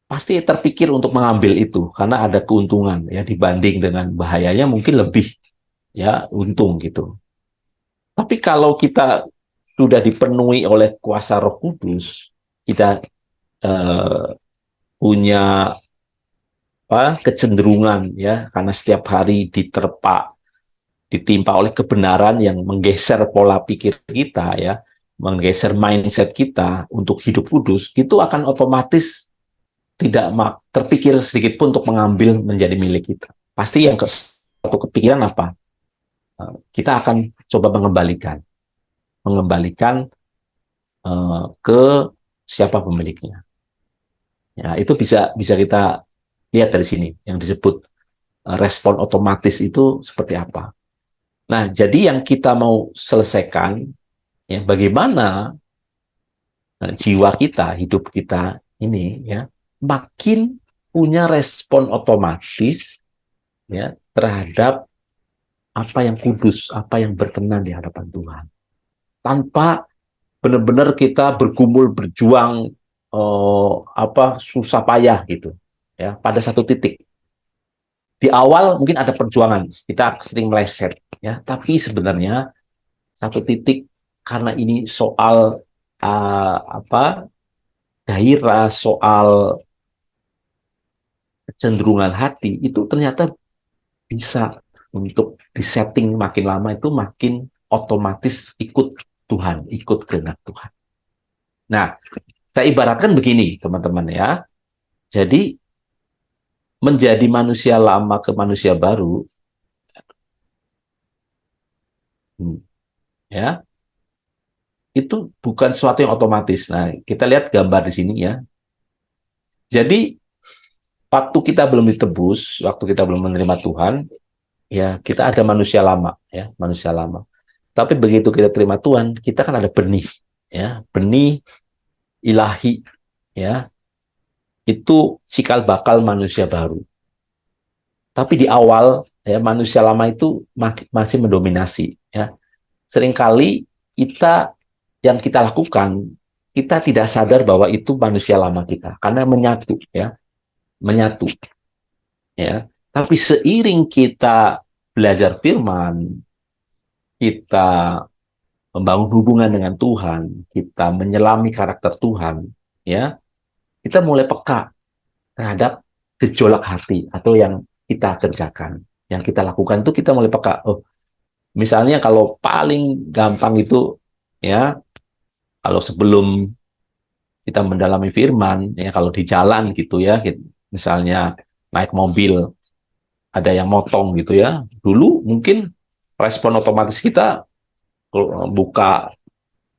Speaker 1: pasti terpikir untuk mengambil itu karena ada keuntungan ya, dibanding dengan bahayanya mungkin lebih ya untung gitu. Tapi kalau kita sudah dipenuhi oleh kuasa Roh Kudus, kita eh, punya kecenderungan ya, karena setiap hari ditimpa oleh kebenaran yang menggeser pola pikir kita ya, menggeser mindset kita untuk hidup kudus, itu akan otomatis tidak terpikir sedikit pun untuk mengambil menjadi milik kita. Pasti yang satu kepikiran apa? Kita akan coba mengembalikan ke siapa pemiliknya. Ya, itu bisa kita lihat dari sini yang disebut respon otomatis itu seperti apa. Nah, jadi yang kita mau selesaikan ya, bagaimana jiwa kita, hidup kita ini ya makin punya respon otomatis ya terhadap apa yang kudus, apa yang berkenan di hadapan Tuhan. Tanpa benar-benar kita bergumul, berjuang, susah payah gitu. Ya, pada satu titik. Di awal mungkin ada perjuangan, kita sering meleset, ya. Tapi sebenarnya satu titik, karena ini soal gairah, soal kecenderungan hati, itu ternyata bisa untuk disetting makin lama itu makin otomatis ikut Tuhan, ikut kehendak Tuhan. Nah, saya ibaratkan begini, teman-teman ya. Jadi menjadi manusia lama ke manusia baru, ya, itu bukan sesuatu yang otomatis. Nah, kita lihat gambar di sini ya. Jadi waktu kita belum ditebus, waktu kita belum menerima Tuhan, ya kita ada manusia lama, ya, manusia lama. Tapi begitu kita terima Tuhan, kita kan ada benih, ya, benih ilahi, ya, itu cikal bakal manusia baru. Tapi di awal, ya, manusia lama itu masih mendominasi, ya. Seringkali yang kita lakukan, kita tidak sadar bahwa itu manusia lama kita, karena menyatu, ya, menyatu, ya. Tapi seiring kita belajar firman, kita membangun hubungan dengan Tuhan, kita menyelami karakter Tuhan, ya, kita mulai peka terhadap gejolak hati atau yang kita kerjakan, yang kita lakukan itu kita mulai peka. Oh, misalnya kalau paling gampang itu, ya, kalau sebelum kita mendalami firman, ya, kalau di jalan gitu ya, misalnya naik mobil, ada yang motong gitu ya, dulu mungkin respon otomatis kita buka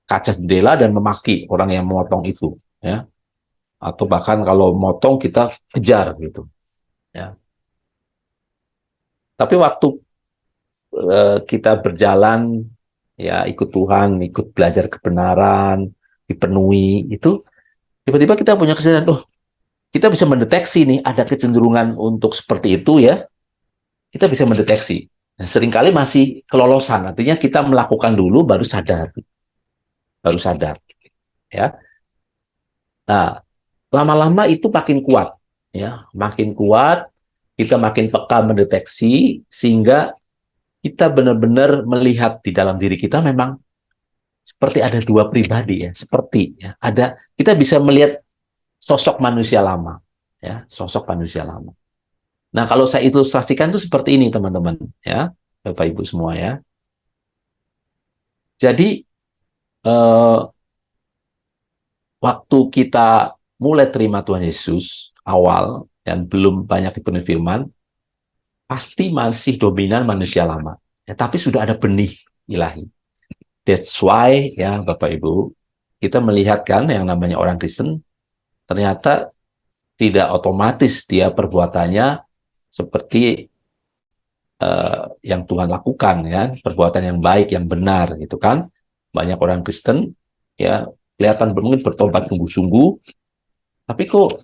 Speaker 1: kaca jendela dan memaki orang yang memotong itu, ya, atau bahkan kalau motong kita kejar gitu, ya. Tapi waktu kita berjalan, ya, ikut Tuhan, ikut belajar kebenaran, dipenuhi, itu tiba-tiba kita punya kesadaran, oh, kita bisa mendeteksi nih ada kecenderungan untuk seperti itu, ya, kita bisa mendeteksi. Nah, seringkali masih kelolosan, artinya kita melakukan dulu baru sadar, ya. Nah, lama-lama itu makin kuat, ya, makin kuat. kita makin peka mendeteksi, sehingga kita benar-benar melihat di dalam diri kita memang seperti ada dua pribadi ya, seperti ya, kita bisa melihat sosok manusia lama, ya, sosok manusia lama. Nah, kalau saya ilustrasikan itu seperti ini, teman-teman, ya, Bapak Ibu semua ya. Jadi waktu kita mulai terima Tuhan Yesus awal dan belum banyak dipenuhi firman, pasti masih dominan manusia lama. Ya, tapi sudah ada benih ilahi. That's why ya Bapak Ibu, kita melihat kan yang namanya orang Kristen ternyata tidak otomatis dia perbuatannya seperti yang Tuhan lakukan ya, perbuatan yang baik, yang benar gitu kan. Banyak orang Kristen ya kelihatan mungkin bertobat sungguh-sungguh, tapi kok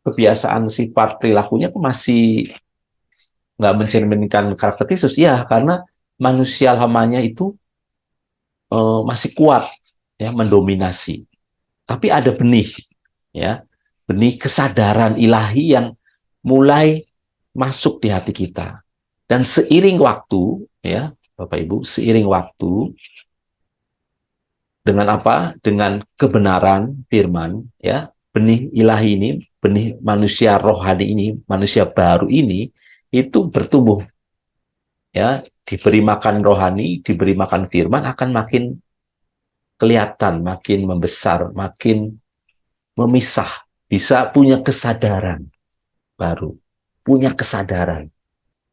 Speaker 1: kebiasaan sifat perilakunya kok masih nggak mencerminkan karakter Kristus ya, karena manusia lamanya itu masih kuat ya mendominasi. Tapi ada benih ya, benih kesadaran ilahi yang mulai masuk di hati kita. Dan seiring waktu ya, Bapak Ibu, seiring waktu dengan apa? Dengan kebenaran firman ya, benih ilahi ini, benih manusia rohani ini, manusia baru ini itu bertumbuh. Ya, diberi makan rohani, diberi makan firman akan makin kelihatan, makin membesar, makin memisah, bisa punya kesadaran baru, punya kesadaran.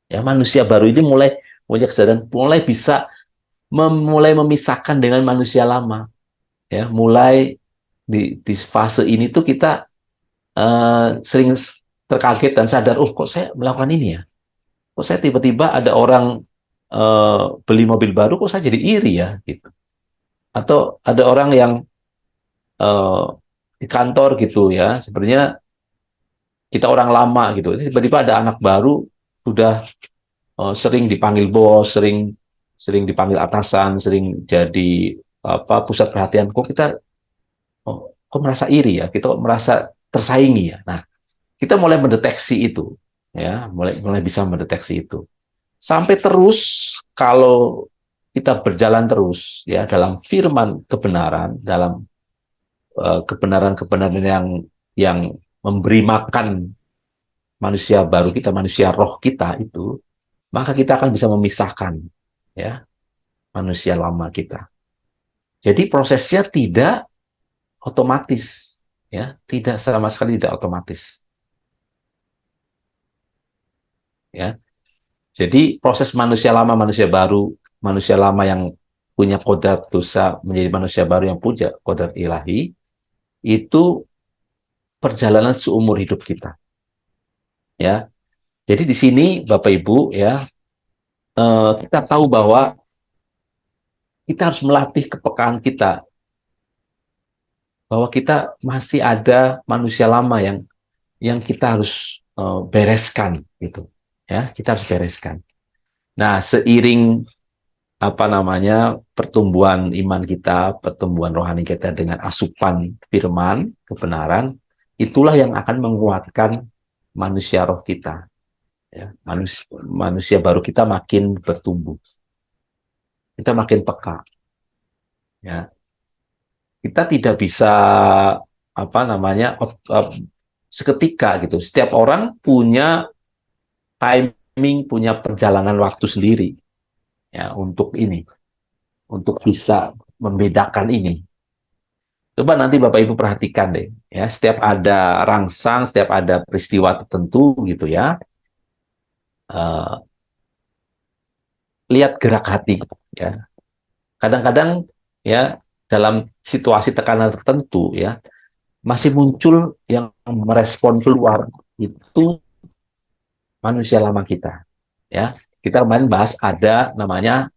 Speaker 1: Ya, manusia baru ini mulai punya kesadaran, mulai bisa mulai memisahkan dengan manusia lama. Ya, mulai di fase ini tuh kita sering terkaget dan sadar, oh kok saya melakukan ini ya? Kok saya tiba-tiba ada orang beli mobil baru, kok saya jadi iri ya? Gitu. Atau ada orang yang di kantor gitu ya, sebenarnya kita orang lama gitu, tiba-tiba ada anak baru sudah sering dipanggil bos, sering dipanggil atasan, sering jadi pusat perhatian. Kok kita kok merasa iri ya? Kita kok merasa tersaingi ya? Nah, kita mulai mendeteksi itu, ya, mulai bisa mendeteksi itu. Sampai terus kalau kita berjalan terus ya dalam firman kebenaran, dalam kebenaran-kebenaran yang memberi makan manusia baru kita, manusia roh kita itu, maka kita akan bisa memisahkan ya manusia lama kita. Jadi prosesnya tidak otomatis, ya, tidak sama sekali tidak otomatis. Ya. Jadi proses manusia lama, manusia baru, manusia lama yang punya kodrat dosa menjadi manusia baru yang punya kodrat ilahi, itu perjalanan seumur hidup kita. Ya. Jadi di sini Bapak Ibu ya, kita tahu bahwa kita harus melatih kepekaan kita bahwa kita masih ada manusia lama yang kita harus bereskan gitu. Ya, kita harus bereskan. Nah, seiring pertumbuhan iman kita, pertumbuhan rohani kita dengan asupan firman, kebenaran, itulah yang akan menguatkan manusia roh kita. Ya, manusia baru kita makin bertumbuh. Kita makin peka. Ya. Kita tidak bisa seketika gitu. Setiap orang punya timing, punya perjalanan waktu sendiri ya untuk ini, untuk bisa membedakan ini. Coba nanti Bapak Ibu perhatikan deh, ya, setiap ada rangsang, setiap ada peristiwa tertentu gitu ya, lihat gerak hati ya. Kadang-kadang ya dalam situasi tekanan tertentu ya masih muncul yang merespon keluar itu manusia lama kita ya. Kita kemarin bahas ada namanya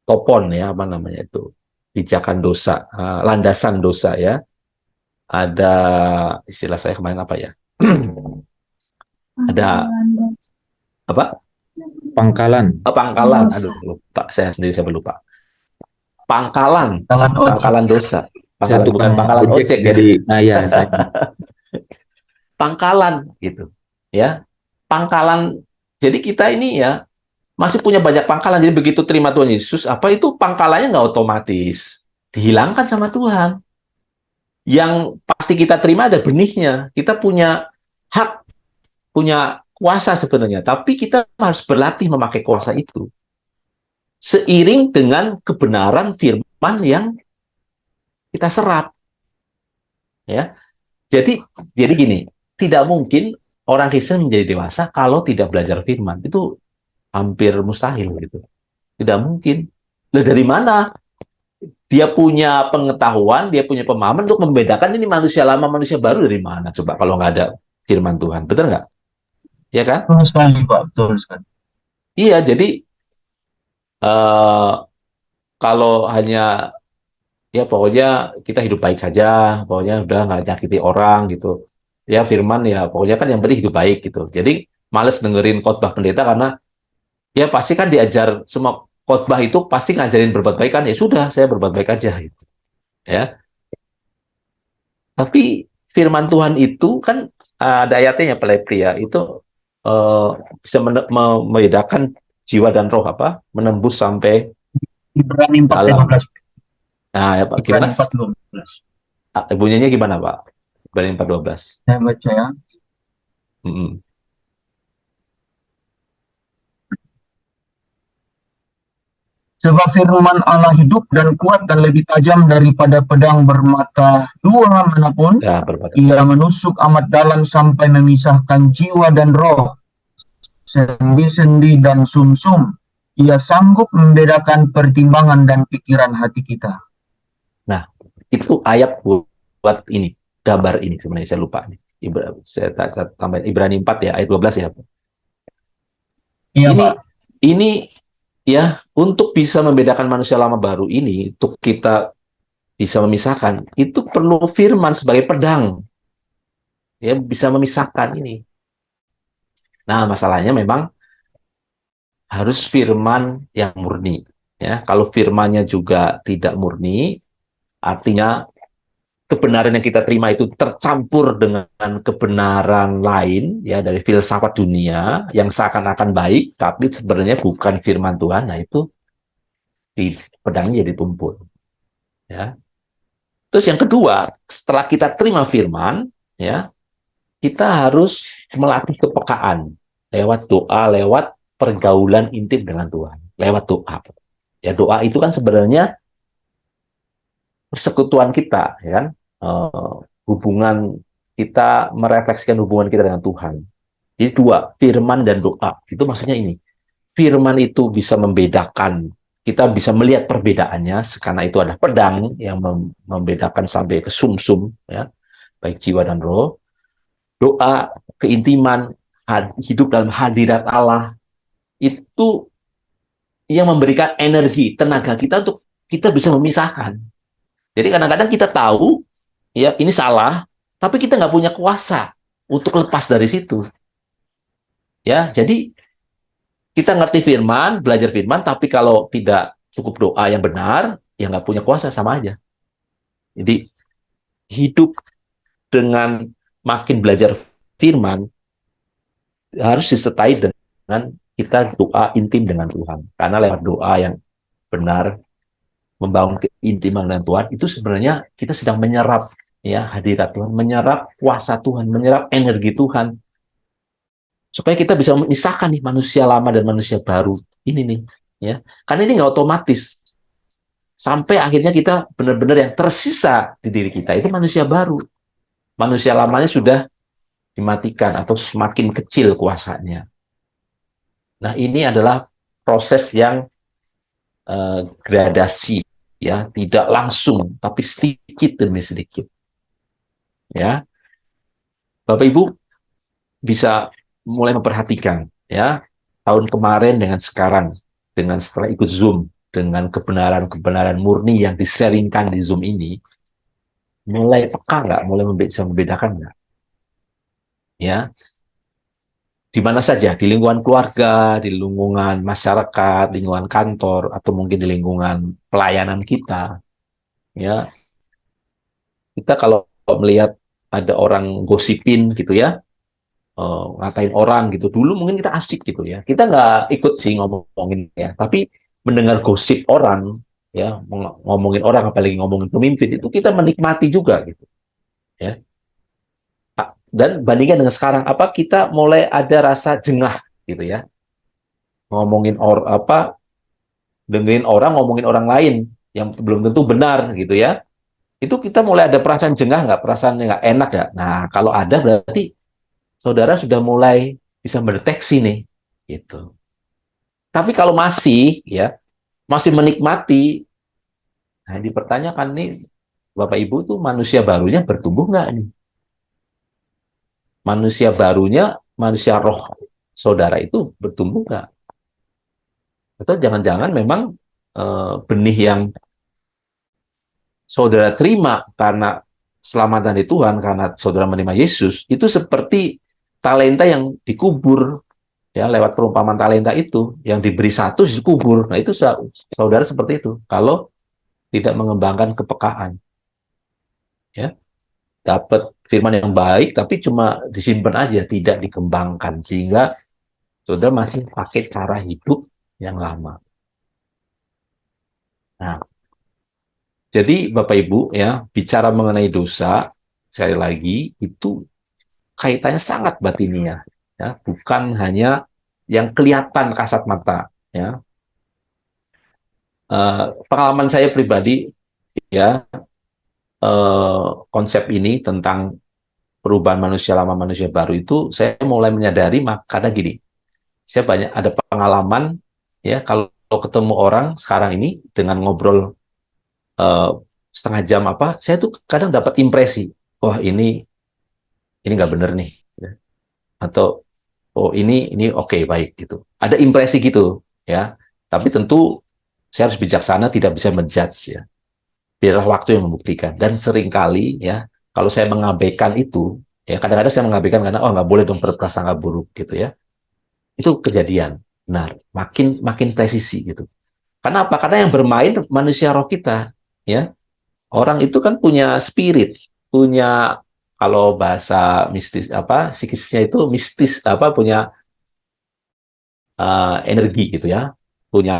Speaker 1: topon ya, itu pijakan dosa, landasan dosa ya. Ada istilah saya kemarin apa ya? Ada apa?
Speaker 5: Pangkalan.
Speaker 1: Pangkalan. Aduh, lupa. Saya sendiri lupa. Pangkalan dosa. Pangkalan itu bukan pangkalan ojek ya.
Speaker 2: jadi nah ya saya
Speaker 1: Pangkalan gitu. Ya. Pangkalan. Jadi kita ini ya masih punya banyak pangkalan. Jadi begitu terima Tuhan Yesus, apa itu pangkalannya nggak otomatis dihilangkan sama Tuhan. Yang pasti kita terima ada benihnya. Kita punya hak, punya kuasa sebenarnya. Tapi kita harus berlatih memakai kuasa itu. Seiring dengan kebenaran firman yang kita serap. Ya. Jadi gini, tidak mungkin orang Kristen menjadi dewasa kalau tidak belajar firman. Itu hampir mustahil gitu. Tidak mungkin. Lah dari mana? Dia punya pengetahuan, dia punya pemahaman untuk membedakan ini manusia lama, manusia baru dari mana? Coba kalau nggak ada firman Tuhan. Betul nggak? Ya kan?
Speaker 4: Betul sekali, Pak. Betul sekali.
Speaker 1: Iya, jadi eh, kalau hanya ya pokoknya kita hidup baik saja, pokoknya udah nggak nyakiti orang gitu. Ya firman ya pokoknya kan yang penting hidup baik gitu. Jadi males dengerin khotbah pendeta karena ya pasti kan diajar semua khotbah itu pasti ngajarin berbuat baik kan ya sudah saya berbuat baik aja gitu. Ya. Tapi firman Tuhan itu kan ada ayatnya ya Pelepri ya itu eh, bisa membedakan jiwa dan roh apa menembus sampai
Speaker 4: Ibrani
Speaker 1: dalam.
Speaker 4: 4:15.
Speaker 1: Nah, ya Pak, gimana?
Speaker 4: Ibrani 4:15.
Speaker 1: Bunyinya gimana Pak? Ibrani 4:12.
Speaker 4: Saya baca ya.
Speaker 1: Mm-mm.
Speaker 4: Sebab firman Allah hidup dan kuat dan lebih tajam daripada pedang bermata dua manapun.
Speaker 1: Ya, berbagai.
Speaker 4: Ia menusuk amat dalam sampai memisahkan jiwa dan roh, sendi-sendi dan sumsum. Ia sanggup membedakan pertimbangan dan pikiran hati kita.
Speaker 1: Nah, itu ayat buat ini, gambar ini sebenarnya saya lupa nih. Saya tambahin Ibrani 4 ya, ayat 12 ya.
Speaker 4: Iya,
Speaker 1: Ini
Speaker 4: Pak.
Speaker 1: ini ya untuk bisa membedakan manusia lama baru ini, untuk kita bisa memisahkan, itu perlu firman sebagai pedang. Ya, bisa memisahkan ini. Nah, masalahnya memang harus firman yang murni. Ya, kalau firmannya juga tidak murni, artinya kebenaran yang kita terima itu tercampur dengan kebenaran lain ya dari filsafat dunia yang seakan-akan baik, tapi sebenarnya bukan firman Tuhan. Nah, itu di pedangnya jadi tumpul. Ya. Terus yang kedua, setelah kita terima firman, ya, kita harus melatih kepekaan lewat doa, lewat pergaulan intim dengan Tuhan, lewat doa. Ya, doa itu kan sebenarnya persekutuan kita, ya kan? Hubungan kita merefleksikan hubungan kita dengan Tuhan. Jadi dua, firman dan doa. Itu maksudnya ini. Firman itu bisa membedakan, kita bisa melihat perbedaannya, karena itu ada pedang yang membedakan sampai ke sumsum, ya, baik jiwa dan roh. Doa, keintiman, hidup dalam hadirat Allah, itu yang memberikan energi, tenaga kita untuk kita bisa memisahkan. Jadi kadang-kadang kita tahu, ya ini salah, tapi kita nggak punya kuasa untuk lepas dari situ. Ya, jadi kita ngerti firman, belajar firman, tapi kalau tidak cukup doa yang benar, ya nggak punya kuasa sama aja. Jadi hidup dengan makin belajar firman harus disertai dengan kita doa intim dengan Tuhan. Karena lewat doa yang benar, membangun keintiman dengan Tuhan, itu sebenarnya kita sedang menyerap ya hadirat Tuhan, menyerap kuasa Tuhan, menyerap energi Tuhan, supaya kita bisa memisahkan nih manusia lama dan manusia baru ini nih, ya. Karena ini nggak otomatis. Sampai akhirnya kita benar-benar yang tersisa di diri kita itu manusia baru. Manusia lamanya sudah dimatikan atau semakin kecil kuasanya. Nah, ini adalah proses yang gradasi, ya, tidak langsung, tapi sedikit demi sedikit. Ya, Bapak Ibu bisa mulai memperhatikan, ya, tahun kemarin dengan sekarang, dengan setelah ikut Zoom, dengan kebenaran-kebenaran murni yang diseringkan di Zoom ini, mulai peka nggak, mulai bisa membedakan nggak? Ya, di mana saja, di lingkungan keluarga, di lingkungan masyarakat, lingkungan kantor, atau mungkin di lingkungan pelayanan kita, ya, kita kalau melihat ada orang gosipin gitu ya, ngatain orang gitu. Dulu mungkin kita asik gitu ya. Kita nggak ikut sih ngomongin ya, tapi mendengar gosip orang ya, ngomongin orang apalagi ngomongin pemimpin itu kita menikmati juga gitu ya. Dan bandingkan dengan sekarang apa kita mulai ada rasa jengah gitu ya. Ngomongin dengerin orang ngomongin orang lain yang belum tentu benar gitu ya. Itu kita mulai ada perasaan jengah nggak, perasaan nggak enak ya. Nah, kalau ada berarti saudara sudah mulai bisa mendeteksi nih gitu. Tapi kalau masih ya, masih menikmati, nah dipertanyakan nih Bapak Ibu tuh manusia barunya bertumbuh nggak nih? Manusia barunya, manusia roh saudara itu bertumbuh nggak? Atau jangan-jangan memang benih yang saudara terima karena selamatan di Tuhan, karena saudara menerima Yesus, itu seperti talenta yang dikubur ya lewat perumpamaan talenta itu, yang diberi satu dikubur. Nah itu saudara seperti itu kalau tidak mengembangkan kepekaan ya, dapat firman yang baik tapi cuma disimpan aja, tidak dikembangkan, sehingga saudara masih pakai cara hidup yang lama. Nah, jadi Bapak Ibu ya, bicara mengenai dosa, sekali lagi itu kaitannya sangat batiniah ya, bukan hanya yang kelihatan kasat mata ya. Pengalaman saya pribadi ya, konsep ini tentang perubahan manusia lama manusia baru itu saya mulai menyadari karena gini, saya banyak ada pengalaman ya, kalau ketemu orang sekarang ini dengan ngobrol eh, setengah jam apa, saya tuh kadang dapat impresi, wah ini nggak bener nih ya. Atau oh ini oke, baik gitu. Ada impresi gitu ya. Tapi tentu saya harus bijaksana, tidak bisa menjudge ya. Biarlah waktu yang membuktikan. Dan seringkali ya, kalau saya mengabaikan itu, ya kadang-kadang saya mengabaikan karena oh nggak boleh dong berprasangka buruk gitu ya. Itu kejadian. Benar, makin makin presisi gitu. Karena apa? Karena yang bermain manusia roh kita ya. Orang itu kan punya spirit, punya, kalau bahasa mistis apa psikisnya itu mistis apa, punya energi gitu ya, punya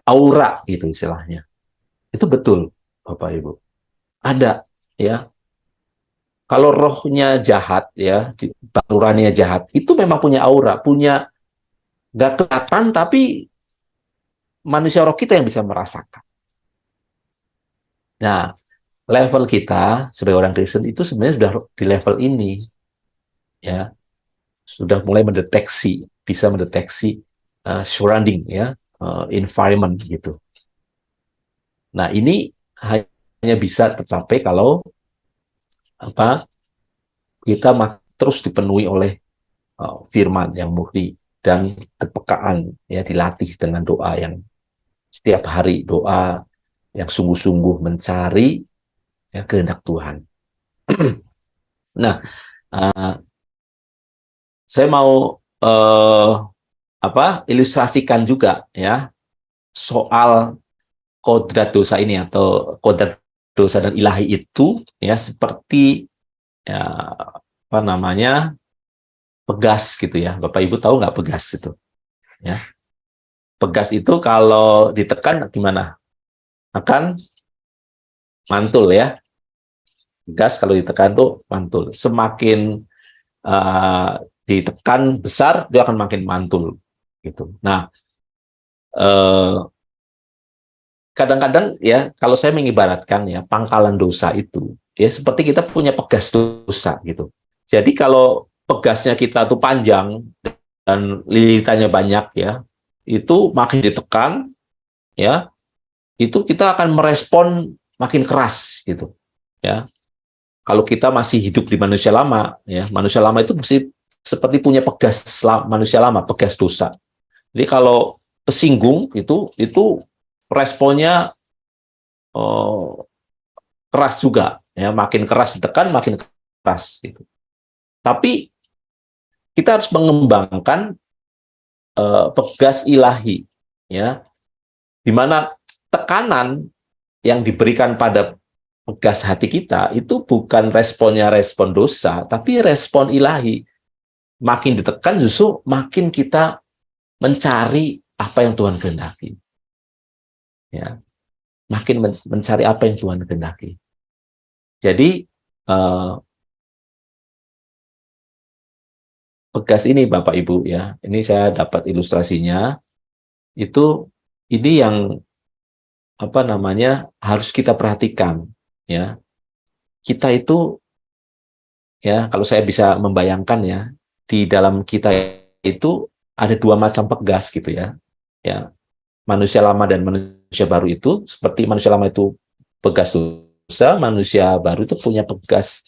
Speaker 1: aura gitu istilahnya. Itu betul, Bapak Ibu. Ada ya. Kalau rohnya jahat ya, nuraninya jahat, itu memang punya aura, punya, nggak kelihatan tapi manusia roh kita yang bisa merasakan. Nah, level kita sebagai orang Kristen itu sebenarnya sudah di level ini ya, sudah mulai mendeteksi, bisa mendeteksi surrounding ya, environment gitu. Nah, ini hanya bisa tercapai kalau apa, kita terus dipenuhi oleh firman yang murni dan kepekaan ya, dilatih dengan doa yang setiap hari, doa yang sungguh-sungguh mencari ya kehendak Tuhan. Nah, uh, saya mau ilustrasikan juga ya soal kodrat dosa ini, atau kodrat dosa dan ilahi itu ya, seperti ya, apa namanya, pegas gitu ya. Bapak Ibu tahu nggak pegas itu ya? Pegas itu kalau ditekan gimana? Akan mantul ya. Gas kalau ditekan tuh mantul. Semakin ditekan besar, dia akan makin mantul gitu. Nah, kadang-kadang ya, kalau saya mengibaratkan ya, pangkalan dosa itu ya seperti kita punya pegas dosa gitu. Jadi kalau pegasnya kita tuh panjang dan lilitannya banyak ya, itu makin ditekan ya, itu kita akan merespon makin keras gitu ya. Kalau kita masih hidup di manusia lama ya, manusia lama itu mesti seperti punya pegas manusia lama, pegas dosa. Jadi kalau kesinggung itu responnya keras juga ya, makin keras ditekan makin keras gitu. Tapi kita harus mengembangkan pegas ilahi ya, di mana tekanan yang diberikan pada bekas hati kita itu bukan responnya respon dosa, tapi respon ilahi. Makin ditekan justru makin kita mencari apa yang Tuhan kehendaki. Ya, makin mencari apa yang Tuhan kehendaki. Jadi bekas ini Bapak Ibu ya, ini saya dapat ilustrasinya. Ini yang apa namanya harus kita perhatikan ya. Kita itu ya, kalau saya bisa membayangkan ya, di dalam kita itu ada dua macam pegas gitu ya. Ya, manusia lama dan manusia baru itu seperti manusia lama itu pegas dosa, manusia baru itu punya pegas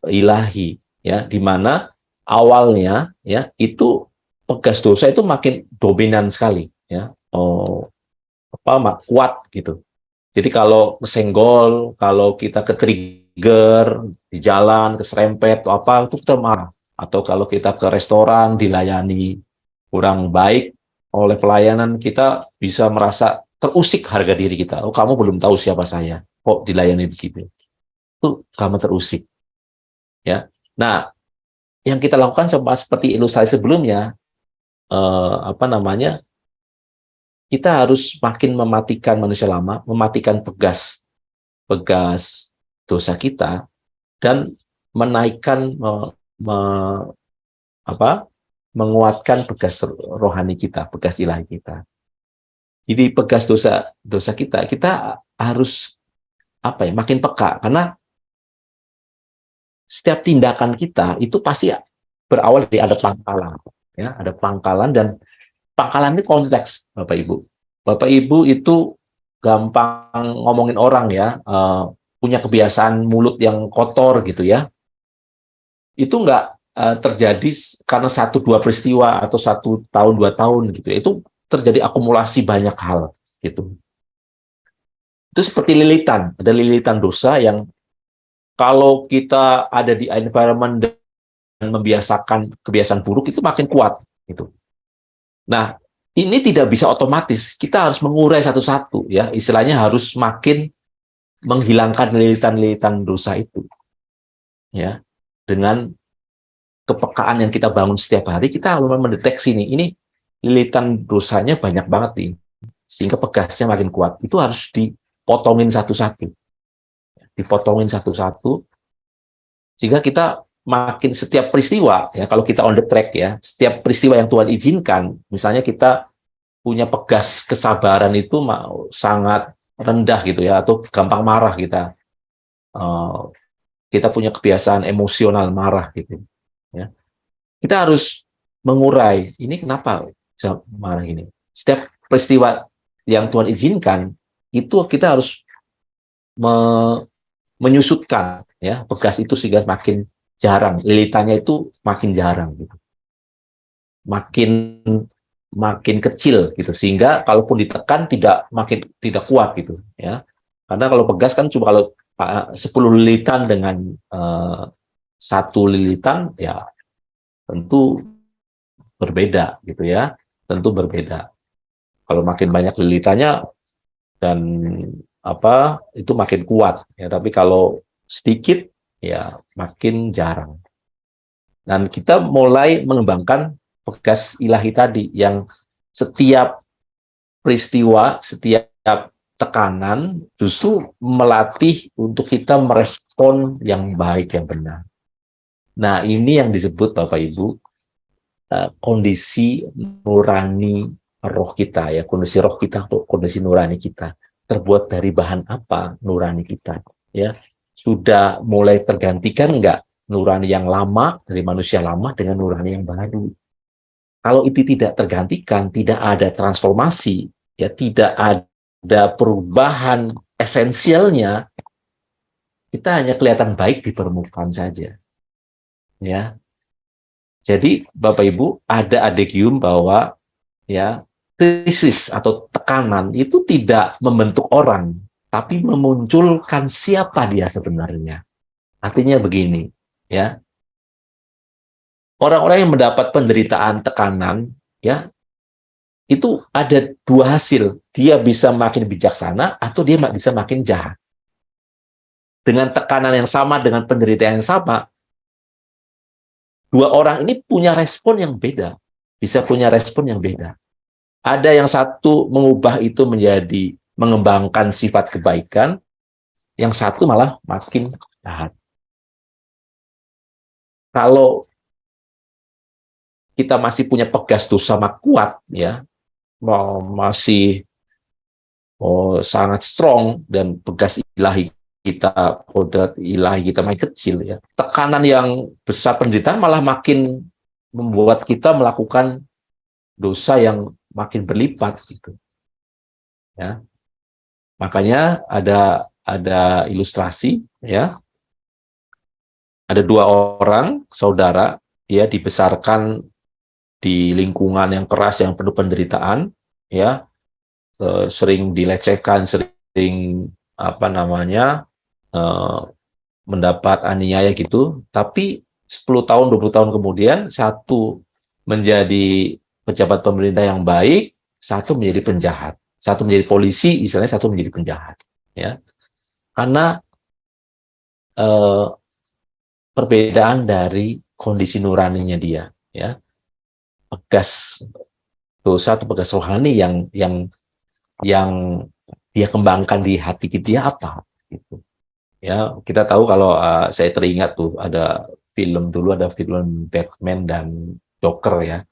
Speaker 1: ilahi ya, di mana awalnya ya itu pegas dosa itu makin dominan sekali ya. Kuat gitu. Jadi kalau kesenggol, kalau kita ke-trigger di jalan, keserempet atau apa, itu kita marah. Atau kalau kita ke restoran dilayani kurang baik oleh pelayanan, kita bisa merasa terusik harga diri kita. Oh, kamu belum tahu siapa saya, kok dilayani begitu. Itu kamu terusik. Ya. Nah, yang kita lakukan seperti ilustrasi sebelumnya, kita harus makin mematikan manusia lama, mematikan pegas dosa kita, dan menaikkan, menguatkan pegas rohani kita, pegas ilahi kita. Jadi pegas dosa kita harus makin peka, karena setiap tindakan kita itu pasti berawal dari ada pangkalan, ya, ada pangkalan, dan pangkalan ini konteks, Bapak Ibu. Bapak Ibu itu gampang ngomongin orang ya, punya kebiasaan mulut yang kotor gitu ya. Itu nggak terjadi karena 1-2 peristiwa atau 1 tahun 2 tahun gitu. Itu terjadi akumulasi banyak hal gitu. Itu seperti lilitan, ada lilitan dosa yang kalau kita ada di environment dan membiasakan kebiasaan buruk itu makin kuat gitu. Nah, ini tidak bisa otomatis. Kita harus mengurai satu-satu ya. Istilahnya harus makin menghilangkan lilitan-lilitan dosa itu. Ya. Dengan kepekaan yang kita bangun setiap hari, kita harus mendeteksi nih, ini lilitan dosanya banyak banget nih. Sehingga pegasnya makin kuat. Itu harus dipotongin satu-satu. Dipotongin satu-satu sehingga kita makin setiap peristiwa ya, kalau kita on the track ya, setiap peristiwa yang Tuhan izinkan, misalnya kita punya pegas kesabaran itu sangat rendah gitu ya, atau gampang marah kita punya kebiasaan emosional marah gitu ya, kita harus mengurai ini kenapa bisa marah ini. Setiap peristiwa yang Tuhan izinkan itu kita harus menyusutkan ya pegas itu sehingga makin jarang, lilitannya itu makin jarang gitu, makin kecil gitu, sehingga kalaupun ditekan makin tidak kuat gitu ya. Karena kalau pegas kan cuma kalau 10 lilitan dengan 1 lilitan ya tentu berbeda gitu ya, tentu berbeda. Kalau makin banyak lilitannya dan itu makin kuat ya, tapi kalau sedikit ya makin jarang. Dan kita mulai mengembangkan pegas ilahi tadi yang setiap peristiwa, setiap tekanan justru melatih untuk kita merespon yang baik, yang benar. Nah, ini yang disebut Bapak Ibu kondisi nurani roh kita ya, kondisi roh kita atau kondisi nurani kita. Terbuat dari bahan apa nurani kita ya? Sudah mulai tergantikan enggak nurani yang lama dari manusia lama dengan nurani yang baru? Kalau itu tidak tergantikan, tidak ada transformasi, ya tidak ada perubahan esensialnya, kita hanya kelihatan baik di permukaan saja. Ya. Jadi Bapak Ibu ada adagium bahwa ya krisis atau tekanan itu tidak membentuk orang, tapi memunculkan siapa dia sebenarnya. Artinya begini, ya. Orang-orang yang mendapat penderitaan tekanan, ya, itu ada dua hasil. Dia bisa makin bijaksana atau dia bisa makin jahat. Dengan tekanan yang sama, dengan penderitaan yang sama, dua orang ini punya respon yang beda. Bisa punya respon yang beda. Ada yang satu mengubah itu menjadi mengembangkan sifat kebaikan, yang satu malah makin jahat. Kalau kita masih punya pegas dosa sama kuat, ya, masih sangat strong dan pegas ilahi kita, kodrat ilahi kita masih kecil, ya. Tekanan yang besar, penderitaan malah makin membuat kita melakukan dosa yang makin berlipat, gitu. Ya. Makanya ada ilustrasi, ya. Ada dua orang saudara, ya, dibesarkan di lingkungan yang keras, yang penuh penderitaan, ya, sering dilecehkan, sering mendapat aniaya gitu. Tapi 10 tahun, 20 tahun kemudian, satu menjadi pejabat pemerintah yang baik, satu menjadi penjahat. Satu menjadi polisi, misalnya, satu menjadi penjahat. Ya, karena perbedaan dari kondisi nuraninya dia. Ya, pegas dosa atau pegas rohani yang dia kembangkan di hati dia apa, gitu. Ya, kita tahu kalau saya teringat tuh ada film Batman dan Joker, ya.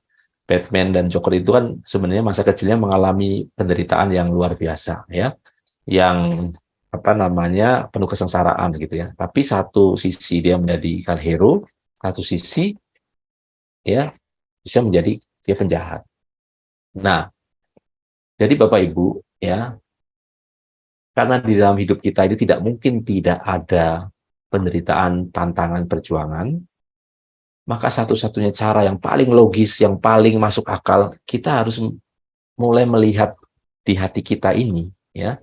Speaker 1: Batman dan Joker itu kan sebenarnya masa kecilnya mengalami penderitaan yang luar biasa, ya, yang penuh kesengsaraan, gitu ya. Tapi satu sisi dia menjadikan hero, satu sisi, ya, bisa menjadi dia penjahat. Nah, jadi Bapak Ibu, ya, karena di dalam hidup kita ini tidak mungkin tidak ada penderitaan, tantangan, perjuangan, maka satu-satunya cara yang paling logis, yang paling masuk akal, kita harus mulai melihat di hati kita ini, ya,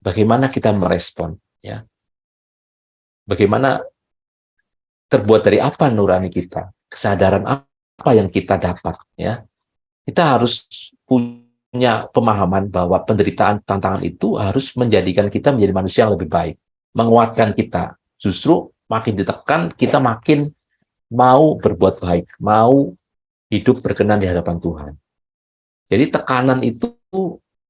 Speaker 1: bagaimana kita merespon, ya, bagaimana terbuat dari apa nurani kita, kesadaran apa yang kita dapat, ya. Kita harus punya pemahaman bahwa penderitaan, tantangan itu harus menjadikan kita menjadi manusia yang lebih baik, menguatkan kita. Justru makin ditekan, kita makin mau berbuat baik, mau hidup berkenan di hadapan Tuhan. Jadi tekanan itu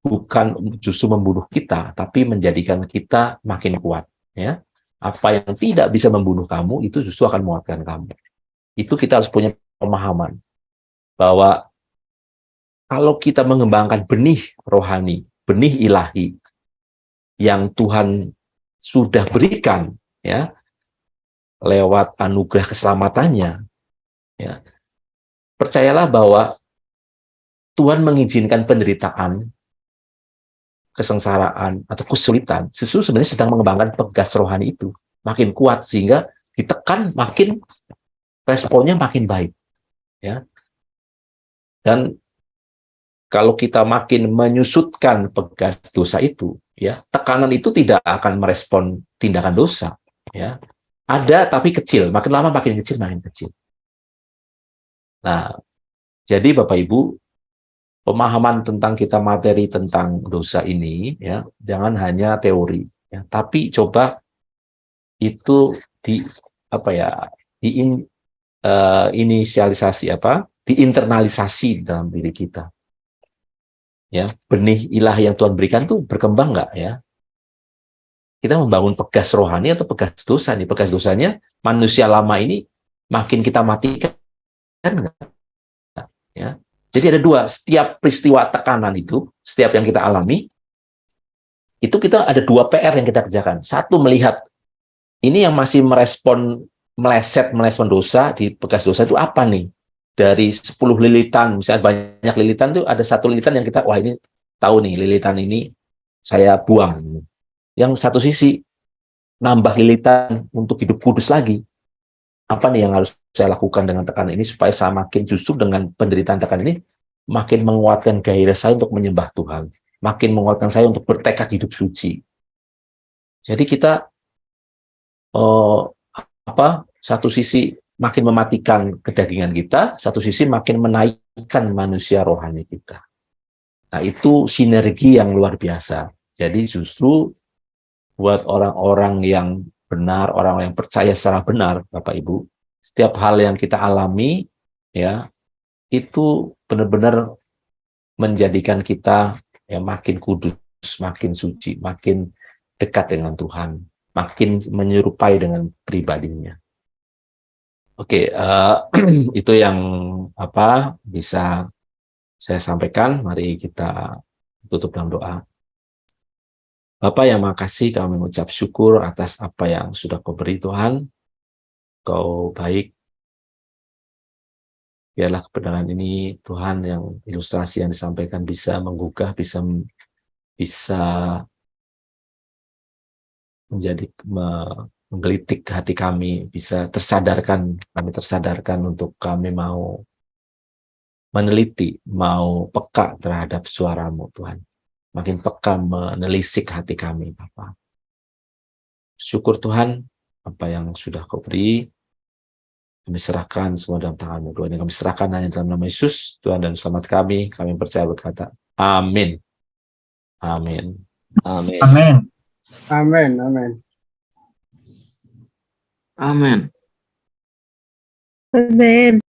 Speaker 1: bukan justru membunuh kita, tapi menjadikan kita makin kuat. Ya, apa yang tidak bisa membunuh kamu itu justru akan menguatkan kamu. Itu kita harus punya pemahaman bahwa kalau kita mengembangkan benih rohani, benih ilahi yang Tuhan sudah berikan, ya, lewat anugerah keselamatannya, ya, percayalah bahwa Tuhan mengizinkan penderitaan, kesengsaraan, atau kesulitan, sebenarnya sedang mengembangkan pegas rohani itu makin kuat, sehingga ditekan makin responnya makin baik, ya. Dan kalau kita makin menyusutkan pegas dosa itu, ya, tekanan itu tidak akan merespon tindakan dosa, ya. Ada tapi kecil, makin lama makin kecil, makin kecil. Nah, jadi Bapak Ibu, pemahaman tentang kita materi tentang dosa ini, ya, jangan hanya teori, ya, tapi coba itu diinternalisasi dalam diri kita. Ya, benih ilahi yang Tuhan berikan tuh berkembang nggak, ya? Kita membangun pegas rohani atau pegas dosa nih? Pegas dosanya manusia lama ini makin kita matikan, nggak? Ya. Jadi ada dua, setiap peristiwa tekanan itu, setiap yang kita alami, itu kita ada dua PR yang kita kerjakan. Satu, melihat ini yang masih meleset dosa, di pegas dosa itu apa nih? Dari 10 lilitan, misalnya banyak lilitan tuh, ada satu lilitan yang kita, wah ini tahu nih, lilitan ini saya buang. Yang satu sisi, nambah lilitan untuk hidup kudus lagi. Apa nih yang harus saya lakukan dengan tekanan ini, supaya saya makin justru dengan penderitaan tekanan ini, makin menguatkan gairah saya untuk menyembah Tuhan. Makin menguatkan saya untuk bertekad hidup suci. Jadi kita, satu sisi makin mematikan kedagingan kita, satu sisi makin menaikkan manusia rohani kita. Nah, itu sinergi yang luar biasa. Jadi justru buat orang-orang yang benar, orang yang percaya secara benar, Bapak Ibu, setiap hal yang kita alami, ya, itu benar-benar menjadikan kita ya makin kudus, makin suci, makin dekat dengan Tuhan, makin menyerupai dengan pribadinya. Oke, itu yang bisa saya sampaikan. Mari kita tutup dalam doa. Bapa yang makasih, kami mengucap syukur atas apa yang sudah Kau beri Tuhan. Kau baik. Biarlah kebenaran ini Tuhan, yang ilustrasi yang disampaikan bisa menggugah, bisa menjadi menggelitik hati kami, bisa kami tersadarkan untuk kami mau meneliti, mau peka terhadap suara-Mu Tuhan. Makin peka menelisik hati kami, Bapa. Syukur Tuhan, apa yang sudah Kau beri, kami serahkan semua dalam tangan-Mu Tuhan. Yang kami serahkan hanya dalam nama Yesus, Tuhan dan Selamat kami percaya berkata, amin. Amin.
Speaker 2: Amin.
Speaker 4: Amin.
Speaker 5: Amin. Amin.
Speaker 2: Amin.
Speaker 6: Amin.